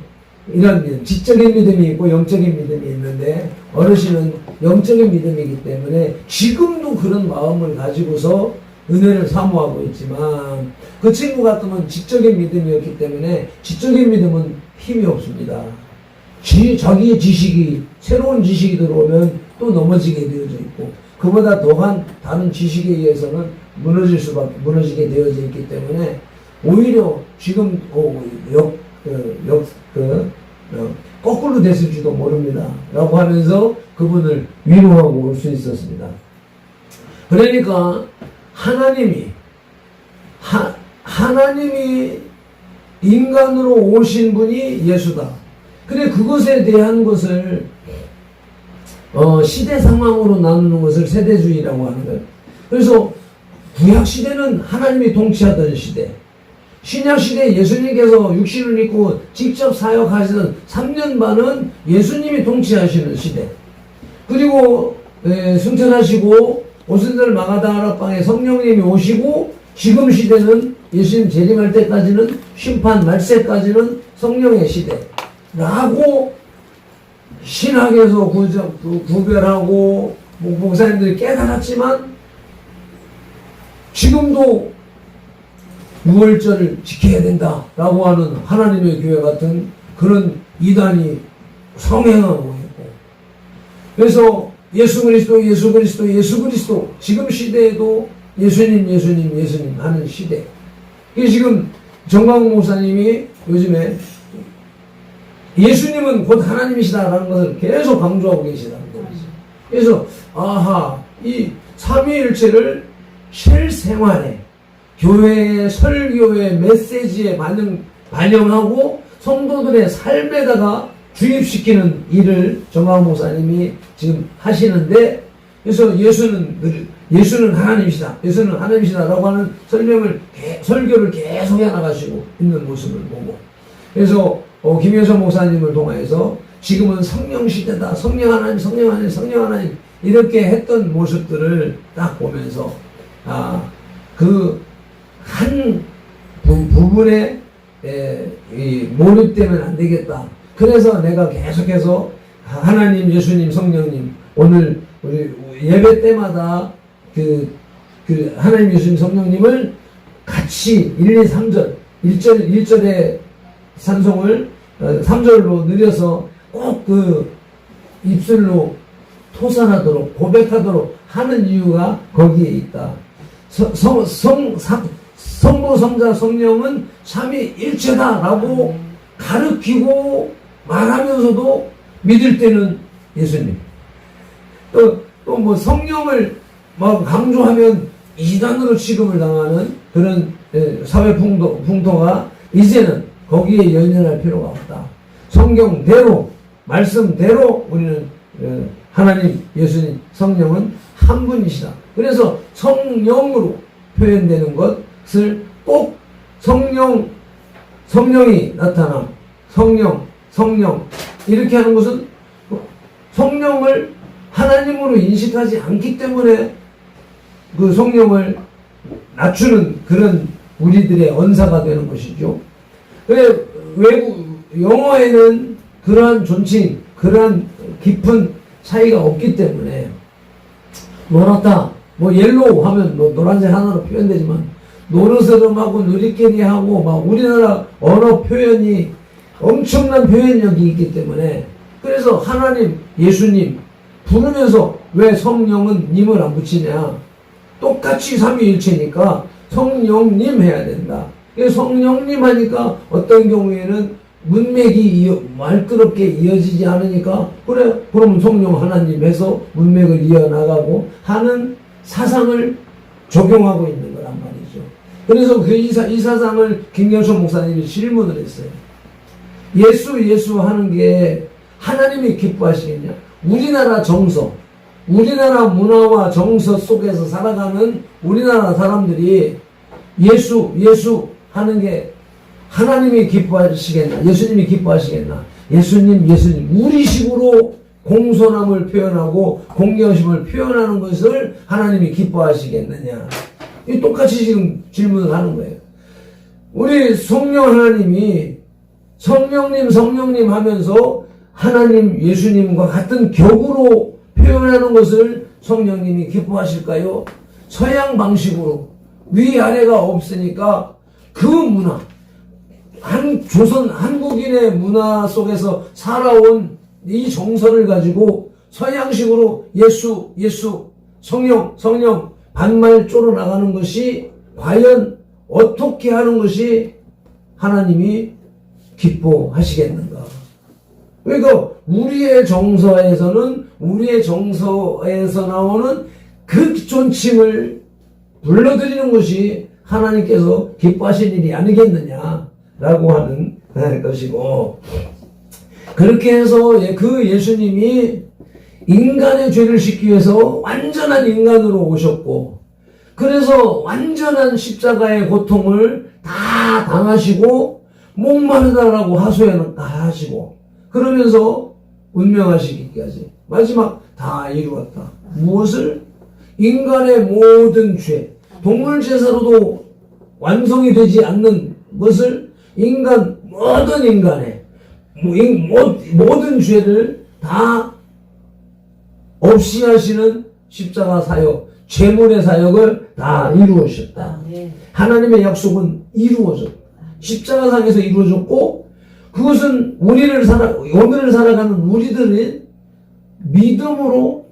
Speaker 4: 이런 믿음, 지적인 믿음이 있고 영적인 믿음이 있는데 어르신은 영적인 믿음이기 때문에 지금도 그런 마음을 가지고서 은혜를 사모하고 있지만 그 친구 같으면 지적인 믿음이었기 때문에 지적인 믿음은 힘이 없습니다. 자기의 지식이, 새로운 지식이 들어오면 또 넘어지게 되어져 있고 그보다 더한 다른 지식에 의해서는 무너지게 되어져 있기 때문에 오히려 지금 거꾸로 됐을지도 모릅니다 라고 하면서 그분을 위로하고 올 수 있었습니다. 그러니까 하나님이 인간으로 오신 분이 예수다. 근데 그것에 대한 것을 시대 상황으로 나누는 것을 세대주의라고 하는 거예요. 그래서 구약 시대는 하나님이 통치하던 시대, 신약 시대 예수님께서 육신을 입고 직접 사역하시던 3년 반은 예수님이 통치하시는 시대, 그리고 승천하시고 오순절 마가다 아락방에 성령님이 오시고 지금 시대는 예수님 재림할 때까지는 심판 말세까지는 성령의 시대라고 신학에서 구별하고 목사님들이 깨달았지만 지금도 6월절을 지켜야 된다라고 하는 하나님의 교회 같은 그런 이단이 성행하고 있고, 그래서 예수 그리스도 예수 그리스도 예수 그리스도, 지금 시대에도 예수님 예수님 예수님 하는 시대. 이게 지금 정광훈 목사님이 요즘에 예수님은 곧 하나님이시다라는 것을 계속 강조하고 계시다는 거죠. 그래서 아하, 이 삼위일체를 실생활에, 교회의 설교의 메시지에 반영하고 성도들의 삶에다가 주입시키는 일을 정광훈 목사님이 지금 하시는데, 그래서 예수는 하나님이시다, 예수는 하나님이시다라고 하는 설교를 계속 해나가시고 있는 모습을 보고, 그래서 김효선 목사님을 통해서 지금은 성령 시대다, 성령 하나님, 성령 하나님, 성령 하나님 이렇게 했던 모습들을 딱 보면서 그 한 부분에 몰입되면 안 되겠다. 그래서 내가 계속해서 하나님, 예수님, 성령님, 오늘 우리 예배 때마다 그 하나님, 예수님, 성령님을 같이 1, 2, 3절 1절의 찬송을 3절로 느려서 꼭 그 입술로 토산하도록 고백하도록 하는 이유가 거기에 있다. 성부, 성자, 성령은 삼위일체다라고 가르치고 말하면서도 믿을 때는 예수님. 또 뭐 성령을 막 강조하면 이단으로 취급을 당하는 그런 사회 풍토가 이제는 거기에 연연할 필요가 없다. 성경대로, 말씀대로 우리는 하나님, 예수님, 성령은 한 분이시다. 그래서 성령으로 표현되는 것을 꼭 성령이 나타나, 성령 이렇게 하는 것은 성령을 하나님으로 인식하지 않기 때문에 그 성령을 낮추는 그런 우리들의 언사가 되는 것이죠. 영어에는 그러한 존칭, 그러한 깊은 차이가 없기 때문에 노랗다, 뭐 옐로우 하면 뭐 노란색 하나로 표현되지만 노르스름하고 누리끼리하고 막 우리나라 언어 표현이 엄청난 표현력이 있기 때문에, 그래서 하나님, 예수님 부르면서 왜 성령은 님을 안 붙이냐? 똑같이 삼위일체니까 성령님 해야 된다. 성령님 하니까 어떤 경우에는 문맥이 말끄럽게 이어지지 않으니까, 그래, 그럼 성령 하나님 해서 문맥을 이어나가고 하는 사상을 적용하고 있는 거란 말이죠. 그래서 이 사상을 김경선 목사님이 질문을 했어요. 예수 하는 게 하나님이 기뻐하시겠냐? 우리나라 정서, 우리나라 문화와 정서 속에서 살아가는 우리나라 사람들이 예수 하는 게 하나님이 기뻐하시겠나? 예수님이 기뻐하시겠나? 예수님 우리식으로 공손함을 표현하고 공경심을 표현하는 것을 하나님이 기뻐하시겠느냐? 이 똑같이 지금 질문을 하는 거예요. 우리 성령 하나님이 성령님 하면서 하나님, 예수님과 같은 격으로 표현하는 것을 성령님이 기뻐하실까요? 서양 방식으로 위아래가 없으니까 그 문화, 한국인의 문화 속에서 살아온 이 정서를 가지고 서양식으로 예수, 성령 반말 쪼로 나가는 것이 과연 어떻게 하는 것이 하나님이 기뻐하시겠는가? 그러니까 우리의 정서에서 나오는 그 존칭을 불러드리는 것이 하나님께서 기뻐하실 일이 아니겠느냐라고 하는 것이고, 그렇게 해서 그 예수님이 인간의 죄를 씻기 위해서 완전한 인간으로 오셨고, 그래서 완전한 십자가의 고통을 다 당하시고 목마르다라고 하소연하시고, 그러면서 운명하시기까지 마지막 다 이루었다. 무엇을? 인간의 모든 죄, 동물 제사로도 완성이 되지 않는 것을 모든 인간의 모든 죄를 다 없이 하시는 십자가 사역, 재물의 사역을 다 이루어졌다.
Speaker 2: 아멘.
Speaker 4: 하나님의 약속은 이루어졌다. 십자가상에서 이루어졌고 그것은 오늘을 살아가는 우리들의 믿음으로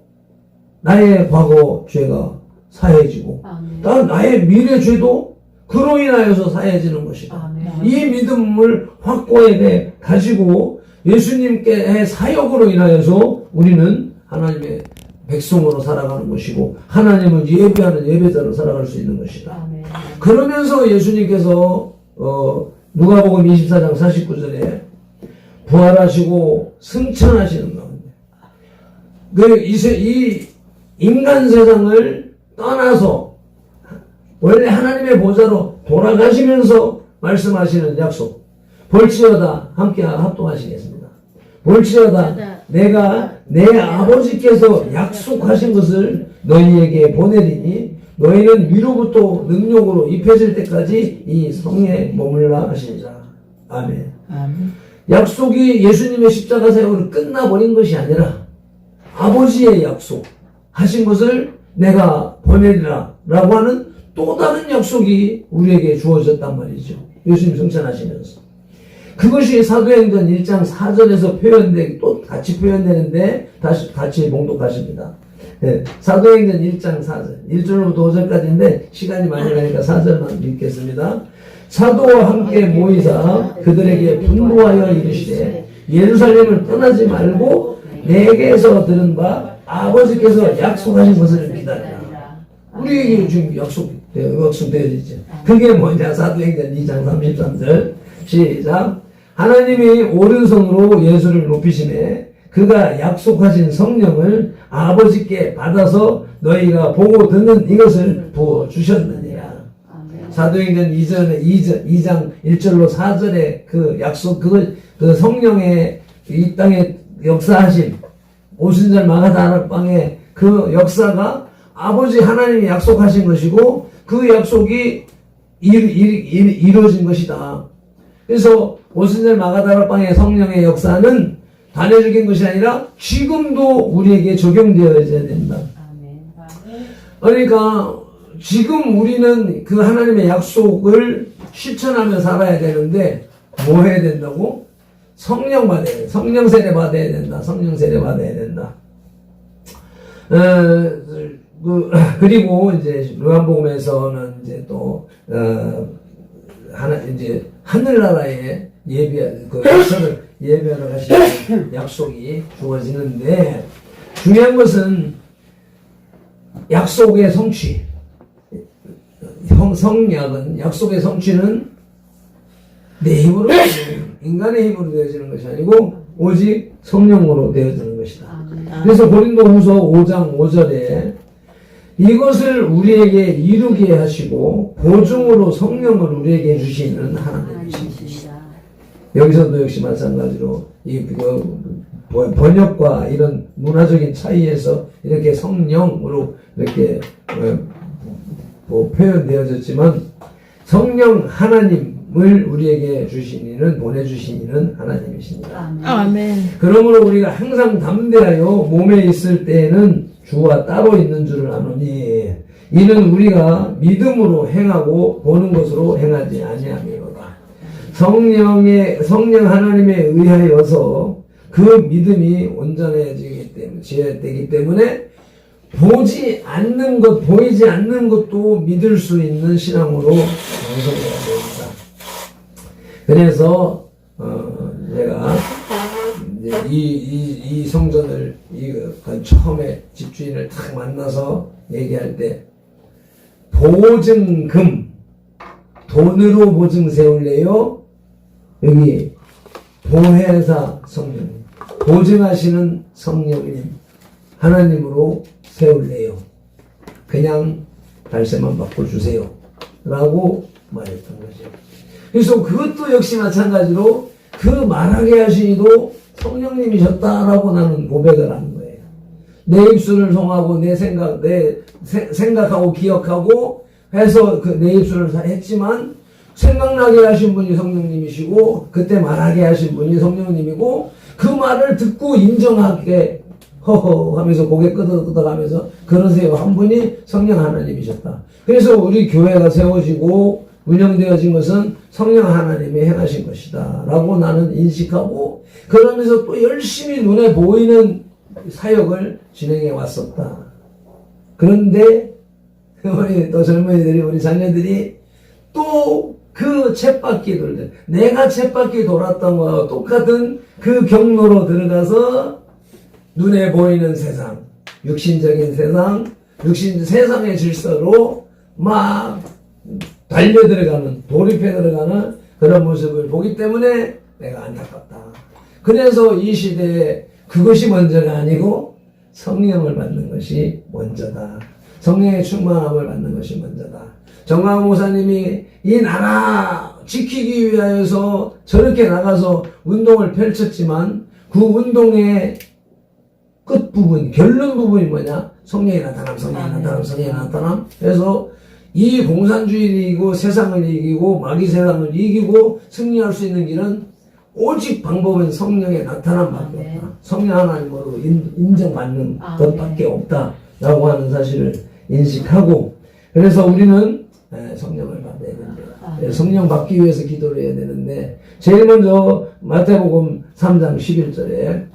Speaker 4: 나의 과거 죄가 사해지고
Speaker 2: 아멘.
Speaker 4: 또 나의 미래 죄도 그로 인하여서 사해지는 것이다.
Speaker 2: 아멘.
Speaker 4: 이 믿음을 확고하게 가지고 예수님께의 사역으로 인하여서 우리는 하나님의 백성으로 살아가는 것이고 하나님을 예배하는 예배자로 살아갈 수 있는 것이다.
Speaker 2: 아멘.
Speaker 4: 그러면서 예수님께서 누가복음 24장 49절에 부활하시고 승천하시는 가운데 이 인간 세상을 떠나서 원래 하나님의 보좌로 돌아가시면서 말씀하시는 약속 볼지어다 함께 합동하시겠습니다. 볼지어다 내가 내 아버지께서 약속하신 것을 너희에게 보내리니 너희는 위로부터 능력으로 입혀질 때까지 이 성에 머물라 하시니라. 아멘.
Speaker 2: 아멘.
Speaker 4: 약속이 예수님의 십자가 사역으로 끝나버린 것이 아니라 아버지의 약속 하신 것을 내가 보내리라 라고 하는 또 다른 약속이 우리에게 주어졌단 말이죠. 예수님 승천하시면서. 그것이 사도행전 1장 4절에서 또 같이 표현되는데 다시 같이 봉독하십니다. 네, 사도행전 1장 4절 1절부터 5절까지인데 시간이 많이 가니까 4절만 읽겠습니다. 사도와 함께 모이사 그들에게 분부하여 이르시되 예루살렘을 떠나지 말고 내게서 들은 바 아버지께서 약속하신 것을 기다리라. 우리에게 지금 약속되어져 있죠. 그게 뭐냐? 사도행전 2장 33절 시작. 하나님이 오른손으로 예수를 높이시매 그가 약속하신 성령을 아버지께 받아서 너희가 보고 듣는 이것을 부어주셨느니라. 사도행전 2장 1절로 4절의 그 약속, 그 성령의 이 땅에 역사하신 오순절 마가다락방의 그 역사가 아버지 하나님이 약속하신 것이고 그 약속이 이루어진 것이다. 그래서 오순절 마가다락방의 성령의 역사는 단회적인 것이 아니라 지금도 우리에게 적용되어져야 된다. 그러니까 지금 우리는 그 하나님의 약속을 실천하며 살아야 되는데 뭐 해야 된다고? 성령 받아야 돼. 성령 세례 받아야 된다. 성령 세례 받아야 된다. 그리고 이제 요한복음에서는 이제 또 이제 하늘나라의 약속을 예배하러 가시는 약속이 주어지는데 중요한 것은 약속의 성취. 성약은 약속의 성취는 내 힘으로 인간의 힘으로 되어지는 것이 아니고 오직 성령으로 되어지는 것이다. 그래서 고린도후서 5장 5절에 이것을 우리에게 이루게 하시고 보증으로 성령을 우리에게 주시는 하나님이십니다. 여기서도 역시 마찬가지로 번역과 이런 문화적인 차이에서 이렇게 성령으로 이렇게 표현되어졌지만 성령 하나님을 우리에게 주시니는 보내주시니는 하나님이십니다.
Speaker 2: 아멘.
Speaker 4: 그러므로 우리가 항상 담대하여 몸에 있을 때에는 주와 따로 있는 줄을 아노니 이는 우리가 믿음으로 행하고 보는 것으로 행하지 아니함이로다. 성령 하나님에 의하여서 그 믿음이 온전해지기 때문에 보이지 않는 것도 믿을 수 있는 신앙으로 완성해야 됩니다. 그래서 제가 이 성전을 처음에 집주인을 딱 만나서 얘기할 때 보증금 돈으로 보증 세울래요? 여기 보혜사 성령 보증하시는 성령님 하나님으로 세울래요? 그냥 달새만 바꿔주세요 라고 말했던 거죠. 그래서 그것도 역시 마찬가지로 그 말하게 하시니도 성령님이셨다라고 나는 고백을 하는 거예요. 내 입술을 송하고 내 생각하고 기억하고 해서 내 입술을 했지만 생각나게 하신 분이 성령님이시고 그때 말하게 하신 분이 성령님이고 그 말을 듣고 인정하게 허허 하면서 고개 끄덕끄덕하면서 그러세요. 한 분이 성령 하나님이셨다. 그래서 우리 교회가 세워지고 운영되어진 것은 성령 하나님이 행하신 것이다 라고 나는 인식하고, 그러면서 또 열심히 눈에 보이는 사역을 진행해 왔었다. 그런데 우리 또 젊은이들이, 우리 자녀들이 또 그 쳇바퀴 돌들, 내가 쳇바퀴 돌았던 거와 똑같은 그 경로로 들어가서 눈에 보이는 세상, 육신적인 세상, 세상의 질서로 막 달려 들어가는, 돌입해 들어가는 그런 모습을 보기 때문에 내가 안타깝다. 그래서 이 시대에 그것이 먼저가 아니고 성령을 받는 것이 먼저다. 성령의 충만함을 받는 것이 먼저다. 정광 목사님이 이 나라 지키기 위하여서 저렇게 나가서 운동을 펼쳤지만 그 운동의 끝부분, 결론 부분이 뭐냐? 성령이 나타남, 성령이 나타남, 성령이 나타남. 그래서 이 공산주의를 이기고 세상을 이기고 마귀 세상을 이기고 승리할 수 있는 길은 오직 방법은 성령의 나타남밖에 없다. 성령 하나님으로 인정받는 것밖에 없다라고 하는 사실을 인식하고, 그래서 우리는 성령을 받아야 된다. 성령 받기 위해서 기도를 해야 되는데, 제일 먼저 마태복음 3장 11절에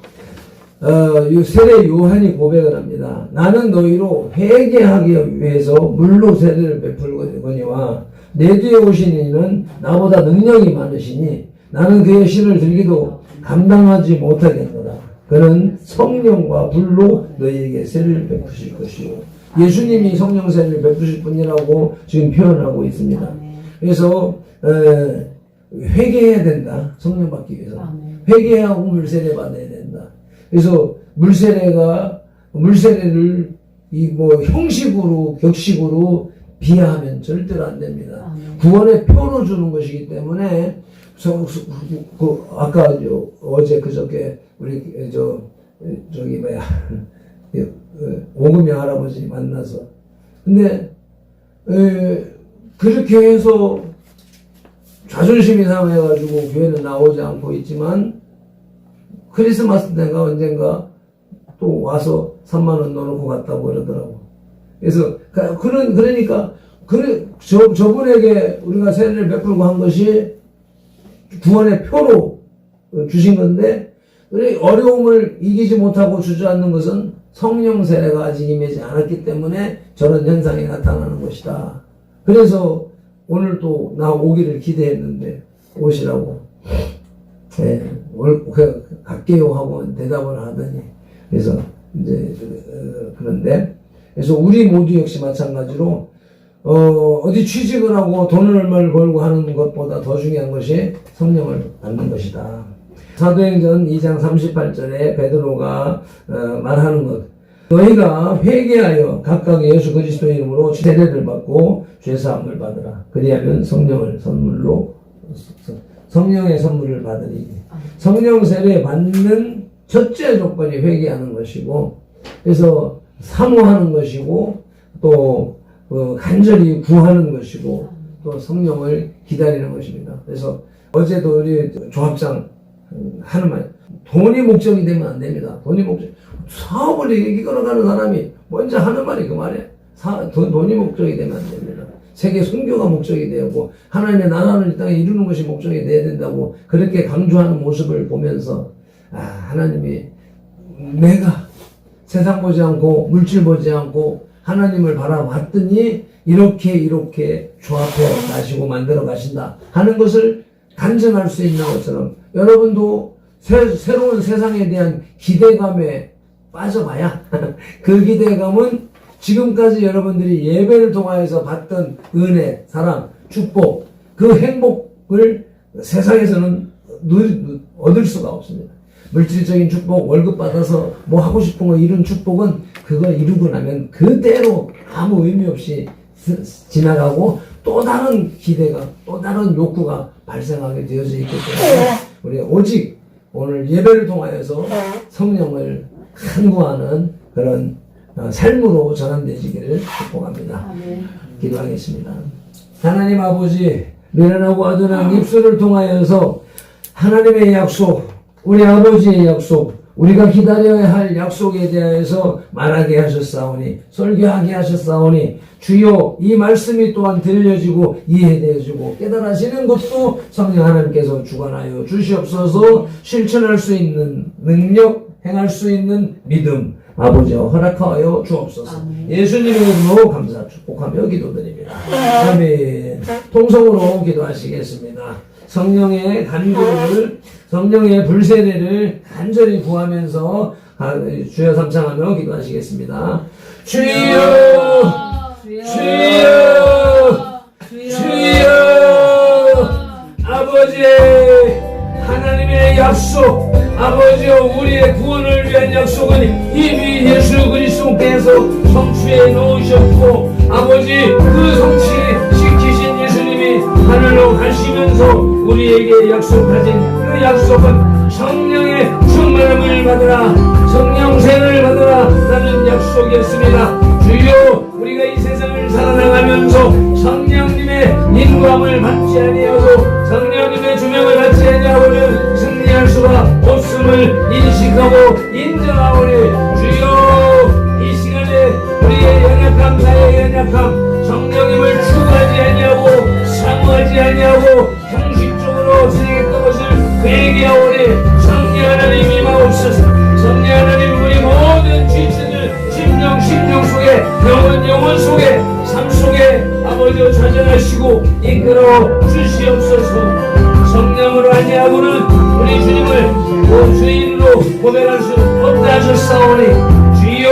Speaker 4: 세례 요한이 고백을 합니다. 나는 너희로 회개하기 위해서 물로 세례를 베풀거니와 내 뒤에 오신 이는 나보다 능력이 많으시니 나는 그의 신을 들기도 감당하지 못하겠노라. 그는 성령과 불로 너희에게 세례를 베푸실 것이요. 예수님이 성령 세례를 베푸실 분이라고 지금 표현하고 있습니다. 그래서 회개해야 된다. 성령 받기 위해서. 회개하고 물세례 받아야 된다. 그래서 물세례를 형식으로 격식으로 비하하면 절대로 안 됩니다. 구원의 표로 주는 것이기 때문에 아까 어제 그저께 우리 저기 오금영 할아버지 만나서, 근데 그렇게 해서 자존심이 상해가지고 교회는 나오지 않고 있지만 크리스마스 때가 언젠가 또 와서 3만원 넣어놓고 갔다고 그러더라고. 그래서 그러니까 저분에게 우리가 세례를 베풀고 한 것이 구원의 표로 주신 건데, 어려움을 이기지 못하고 주저앉는 것은 성령 세례가 아직 임하지 않았기 때문에 저런 현상이 나타나는 것이다. 그래서 오늘 또 나 오기를 기대했는데 오시라고 갈게요 하고 대답을 하더니, 그래서 이제 그런데 그래서 우리 모두 역시 마찬가지로 어디 취직을 하고 돈을 얼마를 벌고 하는 것보다 더 중요한 것이 성령을 받는 것이다. 사도행전 2장 38절에 베드로가 말하는 것, 너희가 회개하여 각각 예수 그리스도 이름으로 세례를 받고 죄사함을 받으라. 그리하면 성령의 선물을 받으리. 성령 세례 받는 첫째 조건이 회개하는 것이고, 그래서 사모하는 것이고, 또 간절히 구하는 것이고, 또 성령을 기다리는 것입니다. 그래서 어제도 우리 조합장 하는 말, 돈이 목적이 되면 안 됩니다. 돈이 목적. 사업을 이끌어가는 사람이 먼저 하는 말이 그 말이에요. 돈이 목적이 되면 안 됩니다. 세계 선교가 목적이 되고 하나님의 나라를 이 땅에 이루는 것이 목적이 돼야 된다고 그렇게 강조하는 모습을 보면서, 하나님이 내가 세상 보지 않고 물질 보지 않고 하나님을 바라봤더니 이렇게 조합해 가시고 만들어 가신다 하는 것을 간증할 수 있는 것처럼, 여러분도 새로운 세상에 대한 기대감에 빠져봐야 그 기대감은 지금까지 여러분들이 예배를 통하여서 받던 은혜, 사랑, 축복, 그 행복을 세상에서는 얻을 수가 없습니다. 물질적인 축복, 월급 받아서 뭐 하고 싶은 거 이룬 축복은 그거 이루고 나면 그대로 아무 의미 없이 지나가고 또 다른 기대가, 또 다른 욕구가 발생하게 되어져 있기 때문에 우리 오직 오늘 예배를 통하여서 성령을 간구하는 그런 삶으로 전환되시기를 축복합니다. 기도하겠습니다. 하나님 아버지, 미련하고 아둔한 입술을 통하여서 하나님의 약속, 우리 아버지의 약속, 우리가 기다려야 할 약속에 대하여서 말하게 하셨사오니 설교하게 하셨사오니 주여 이 말씀이 또한 들려지고 이해되어지고 깨달아지는 것도 성령 하나님께서 주관하여 주시옵소서. 실천할 수 있는 능력, 행할 수 있는 믿음 아버지여 허락하여 주옵소서. 예수님의 이름으로 감사 축복하며 기도드립니다. 아멘. 통성으로 기도하시겠습니다. 성령의 간구를, 성령의 불세례를 간절히 구하면서 주여 삼창하며 기도하시겠습니다. 주여, 주여, 주여, 아버지 하나님의 약속, 아버지여 우리의 구원을 위한 약속은 이미 예수 그리스도께서 성취해 놓으셨고 아버지 그 성취시키신 예수님이 하늘로 가시면서 우리에게 약속하신 그 약속은 성령의 충만함을 받으라, 성령세를 받으라 라는 약속이었습니다. 주여 우리가 이 세상을 살아나가면서 성령님의 인도함을 받지 아니하고 성령님의 주명을 받지 아니하고는 승리할 수가 없음을 인식하고 인정하오니 주여 이 시간에 우리의 연약함, 나의 연약함, 성령님을 추구하지 아니하고 사모하지 아니하고 형식적으로 지내겠던 것을 회개하오니 성령 하나님 임하옵소서. 성령 하나님 우리 모든 지체들 심령 속에 영혼 속에 삶 속에 아버지여 좌정하시고 이끌어 주시옵소서. 성령으로 아니하고는 우리 주님을 주인으로 고백할 수 없다 하셨사오니 주여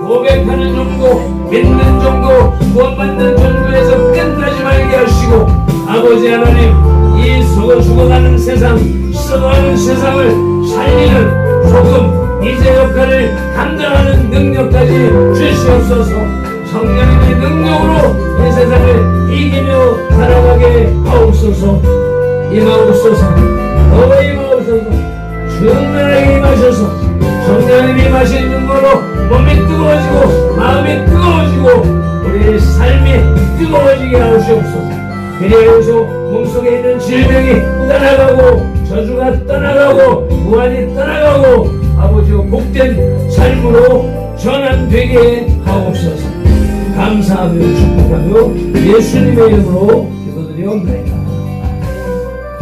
Speaker 4: 고백하는 정도, 믿는 정도, 구원받는 정도에서 끝나지 말게 하시고 아버지 하나님 이 죽어가는 세상, 썩어가는 세상을 살리는 소금, 이제 역할을 감당하는 능력까지 주시옵소서. 성령님의 능력으로 이 세상을 이기며 살아가게 하옵소서. 임하옵소서. 더 임하옵소서. 충만하게 임하셔서 성령님이 임하시는 걸로 몸이 뜨거워지고 마음이 뜨거워지고 우리의 삶이 뜨거워지게 하시옵소서. 그리하여서 몸속에 있는 질병이 떠나가고 저주가 떠나가고 무한이 떠나가고 아버지와 복된 삶으로 전환되게 하옵소서. 감사하며 축복하며 예수님의 이름으로 기도드리옵나이다.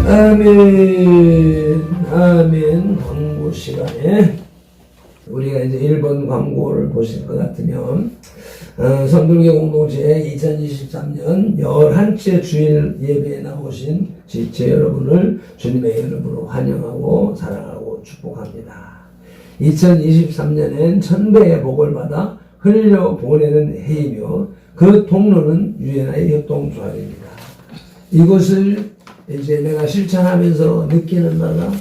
Speaker 4: 아멘. 아멘. 광고 시간에 우리가 이제 1번 광고를 보실 것 같으면 선불교 공동체 2023년 11째 주일 예배에 나오신 지체 여러분을 주님의 이름으로 환영하고 사랑하고 축복합니다. 2023년엔 1000배의 복을 받아 흘려 보내는 해이며 그 통로는 유엔아의 협동조합입니다. 이것을 이제 내가 실천하면서 느끼는 바가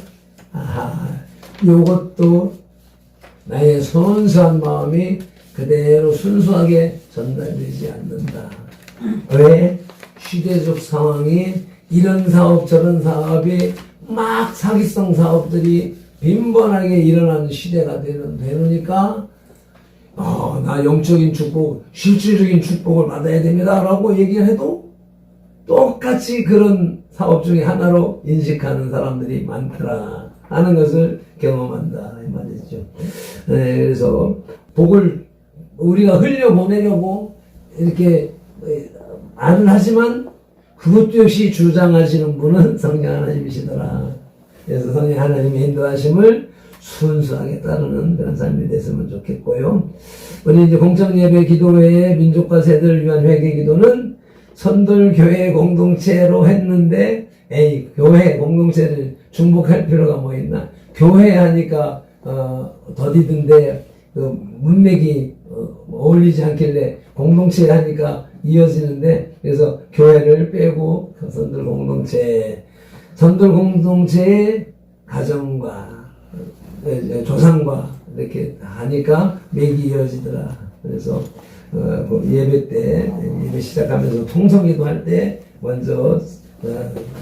Speaker 4: 이것도 나의 순수한 마음이 그대로 순수하게 전달되지 않는다. 왜? 시대적 상황이 이런 사업 저런 사업이 막 사기성 사업들이 빈번하게 일어나는 시대가 되니까 나 영적인 축복, 실질적인 축복을 받아야 됩니다 라고 얘기를 해도 똑같이 그런 사업 중에 하나로 인식하는 사람들이 많더라 하는 것을 경험한다 이 말이죠. 네, 그래서 복을 우리가 흘려보내려고 이렇게 말을 하지만 그것도 역시 주장하시는 분은 성령 하나님이시더라. 그래서 성령 하나님의 인도하심을 순수하게 따르는 그런 삶이 됐으면 좋겠고요. 우리 이제 공청예배 기도회의 민족과 세대를 위한 회개 기도는 선돌교회 공동체로 했는데 교회 공동체를 중복할 필요가 뭐 있나. 교회 하니까 더디던데 그 문맥이 어울리지 않길래 공동체 하니까 이어지는데 그래서 교회를 빼고 선돌 공동체의 가정과 조상과 이렇게 하니까 맥이 이어지더라. 그래서 예배 때 예배 시작하면서 통성기도 할 때 먼저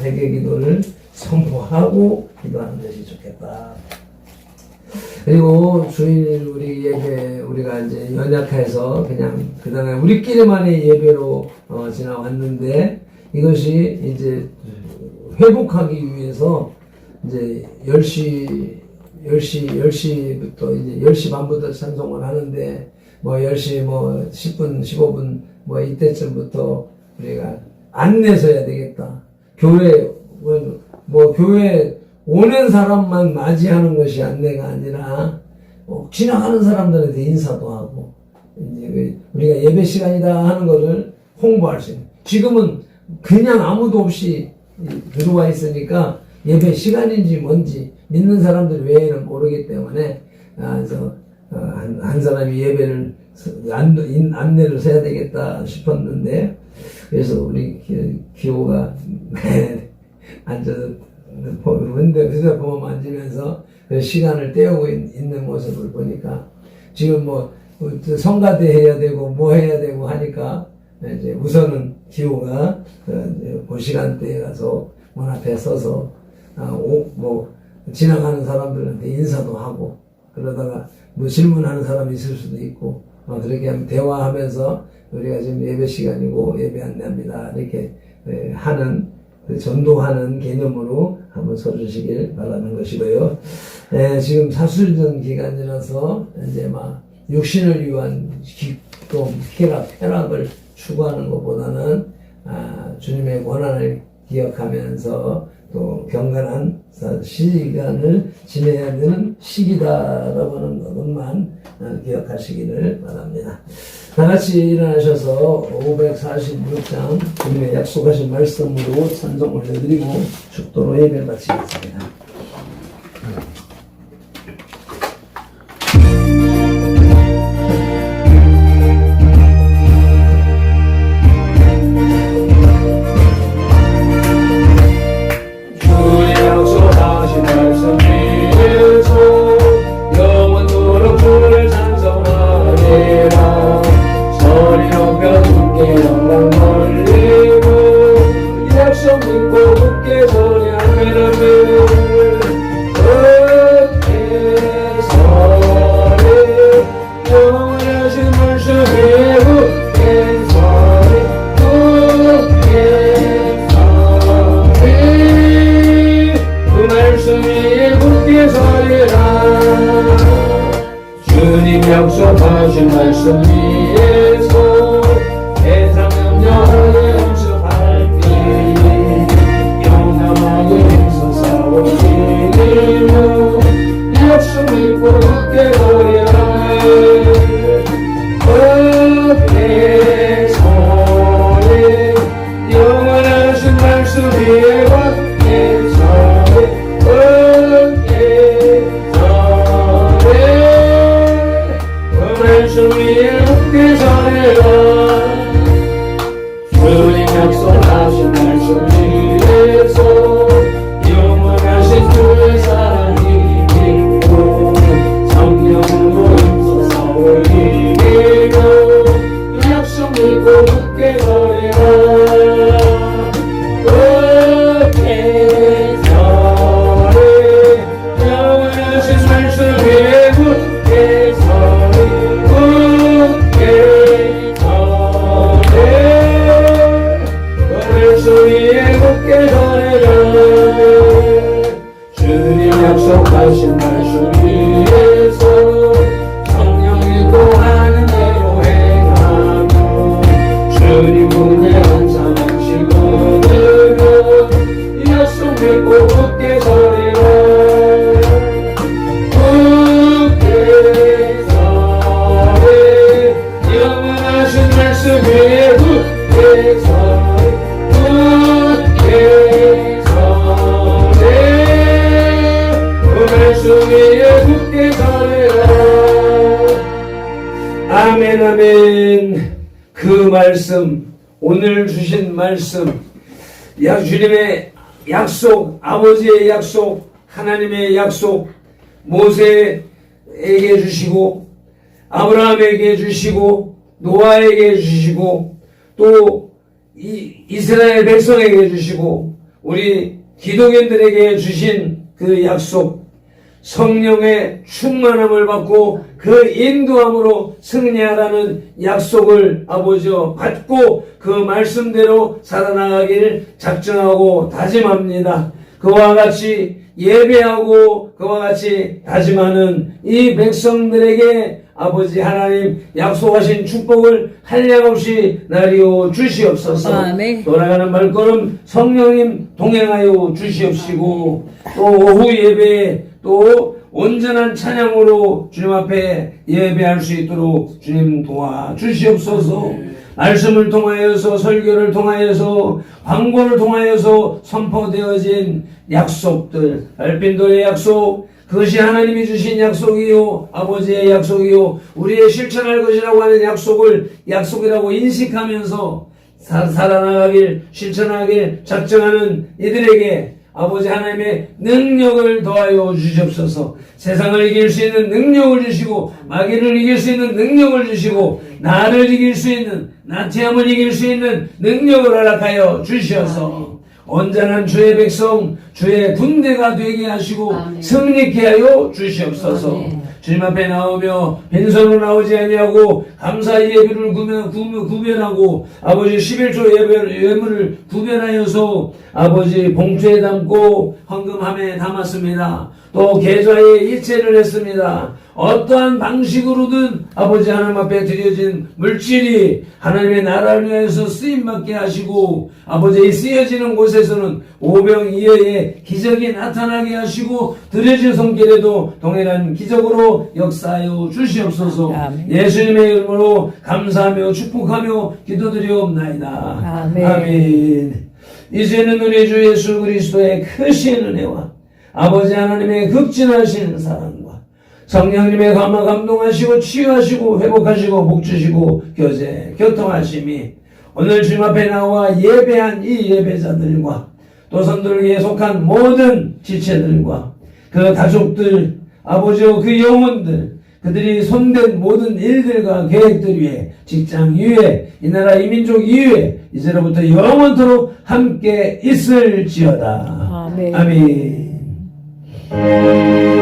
Speaker 4: 회개 기도를 선포하고 기도하는 것이 좋겠다. 그리고 주일 우리 예배 우리가 이제 연약해서 그냥 그다음에 우리끼리만의 예배로 지나왔는데 이것이 이제 회복하기 위해서 이제 10시 10시부터 이제 10시 반부터 찬송을 하는데, 뭐 10시 뭐 10분, 15분 뭐 이때쯤부터 우리가 안내서 해야 되겠다. 교회, 교회 오는 사람만 맞이하는 것이 안내가 아니라, 지나가는 사람들한테 인사도 하고, 이제 우리가 예배 시간이다 하는 것을 홍보할 수 있는. 지금은 그냥 아무도 없이 들어와 있으니까 예배 시간인지 뭔지 믿는 사람들 외에는 모르기 때문에, 그래서 한 사람이 예배를 안내를 해야 되겠다 싶었는데, 그래서 우리 기호가 앉아서 휴대폰 만지면서 그 시간을 때우고 있는 모습을 보니까, 지금 성가대 해야 되고 뭐 해야 되고 하니까 이제 우선은 기호가 그 시간대에 가서 문 앞에 서서 지나가는 사람들한테 인사도 하고, 그러다가 뭐 질문하는 사람이 있을 수도 있고, 그렇게 하면 대화하면서 우리가 지금 예배 시간이고 예배 안내합니다 이렇게 하는, 전도하는 개념으로 한번 서주시길 바라는 것이고요. 지금 사술전 기간이라서 이제 육신을 위한 기쁨, 쾌락을 추구하는 것보다는 주님의 권한을 기억하면서 또 경건한 시간을 지내야 되는 시기다라고 하는 것만 기억하시기를 바랍니다. 다 같이 일어나셔서 546장 주님의 약속하신 말씀으로 찬송 올려드리고 축도로 예배를 마치겠습니다.
Speaker 3: 약속하신 말씀 위에서 세상 염려하게 영접할 때 영원하게 힘써 싸워지며 약속 믿고 굳게 거리라 어깨 손에 영원하신 말씀 위에 어깨 손에 말씀 위에 굳게 서리라 주님 약속하신 말씀 위에서 영원하신 주의 사랑이 믿고 성령으로 힘써 싸울 이기고 약속 믿고 굳게 서리라 어깨 서리 영원하신 말씀 위에 굳게 서리 주님 약속하신 말씀 위에서 성령이 고하는 대로 행하고 주님 분에 항상 하시고 들고 약속 믿고 굳게 서리라 굳게 서리 영원하신 말씀 위에 굳게 서리 굳게 말씀 위에 굳게 서리라
Speaker 4: 아멘 아멘. 그 말씀, 오늘 주신 말씀, 주님의 약속, 아버지의 약속, 하나님의 약속, 모세에게 주시고 아브라함에게 주시고 노아에게 주시고 또 이스라엘 백성에게 주시고 우리 기독인들에게 주신 그 약속, 성령의 충만함을 받고 그 인도함으로 승리하라는 약속을 아버지여 받고 그 말씀대로 살아나가기를 작정하고 다짐합니다. 그와 같이 예배하고 그와 같이 다짐하는 이 백성들에게 아버지 하나님 약속하신 축복을 한량없이 나리오 주시옵소서.
Speaker 2: 아멘.
Speaker 4: 돌아가는 발걸음 성령님 동행하여 주시옵시고 또 오후 예배에 또 온전한 찬양으로 주님 앞에 예배할 수 있도록 주님 도와 주시옵소서. 말씀을 통하여서 설교를 통하여서 광고를 통하여서 선포되어진 약속들, 알핀도의 약속, 그것이 하나님이 주신 약속이요 아버지의 약속이요 우리의 실천할 것이라고 하는 약속을 약속이라고 인식하면서 살아나가길 실천하길 작정하는 이들에게 아버지 하나님의 능력을 더하여 주시옵소서. 세상을 이길 수 있는 능력을 주시고 마귀를 이길 수 있는 능력을 주시고 나를 이길 수 있는 나태함을 이길 수 있는 능력을 허락하여 주시어서 온전한 주의 백성 주의 군대가 되게 하시고 승리케 하여 주시옵소서. 주님 앞에 나오며 빈손으로 나오지 아니하고 감사 예배를 구별하고 아버지 11조 예물을 구별하여서 아버지 봉투에 담고 헌금함에 담았습니다. 또 계좌에 이체를 했습니다. 어떠한 방식으로든 아버지 하나님 앞에 드려진 물질이 하나님의 나라를 위해서 쓰임받게 하시고 아버지 쓰여지는 곳에서는 오병이어의 기적이 나타나게 하시고 드려진 손길에도 동일한 기적으로 역사하여 주시옵소서.
Speaker 2: 아멘.
Speaker 4: 예수님의 이름으로 감사하며 축복하며 기도드리옵나이다.
Speaker 2: 아멘.
Speaker 4: 아멘. 이제는 우리 주 예수 그리스도의 크신 은혜와 아버지 하나님의 극진하신 사랑과 성령님의 감동하시고 치유하시고 회복하시고 복주시고 교통하심이 오늘 주님 앞에 나와 예배한 이 예배자들과 또 선들에게 속한 모든 지체들과 그 가족들 아버지와 그 영혼들 그들이 손댄 모든 일들과 계획들 위에 직장 위에 이 나라 이 민족 위에 이제로부터 영원토록 함께 있을지어다.
Speaker 2: 아멘.
Speaker 4: 아멘. 아멘.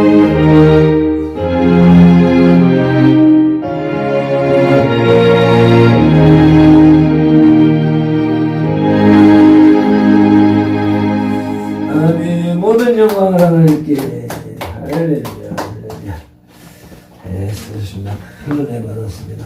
Speaker 4: 모든 영광을 하나님께 할렐루야 할렐루야. 네, 쓰셨습니다. 큰 은혜 받았습니다.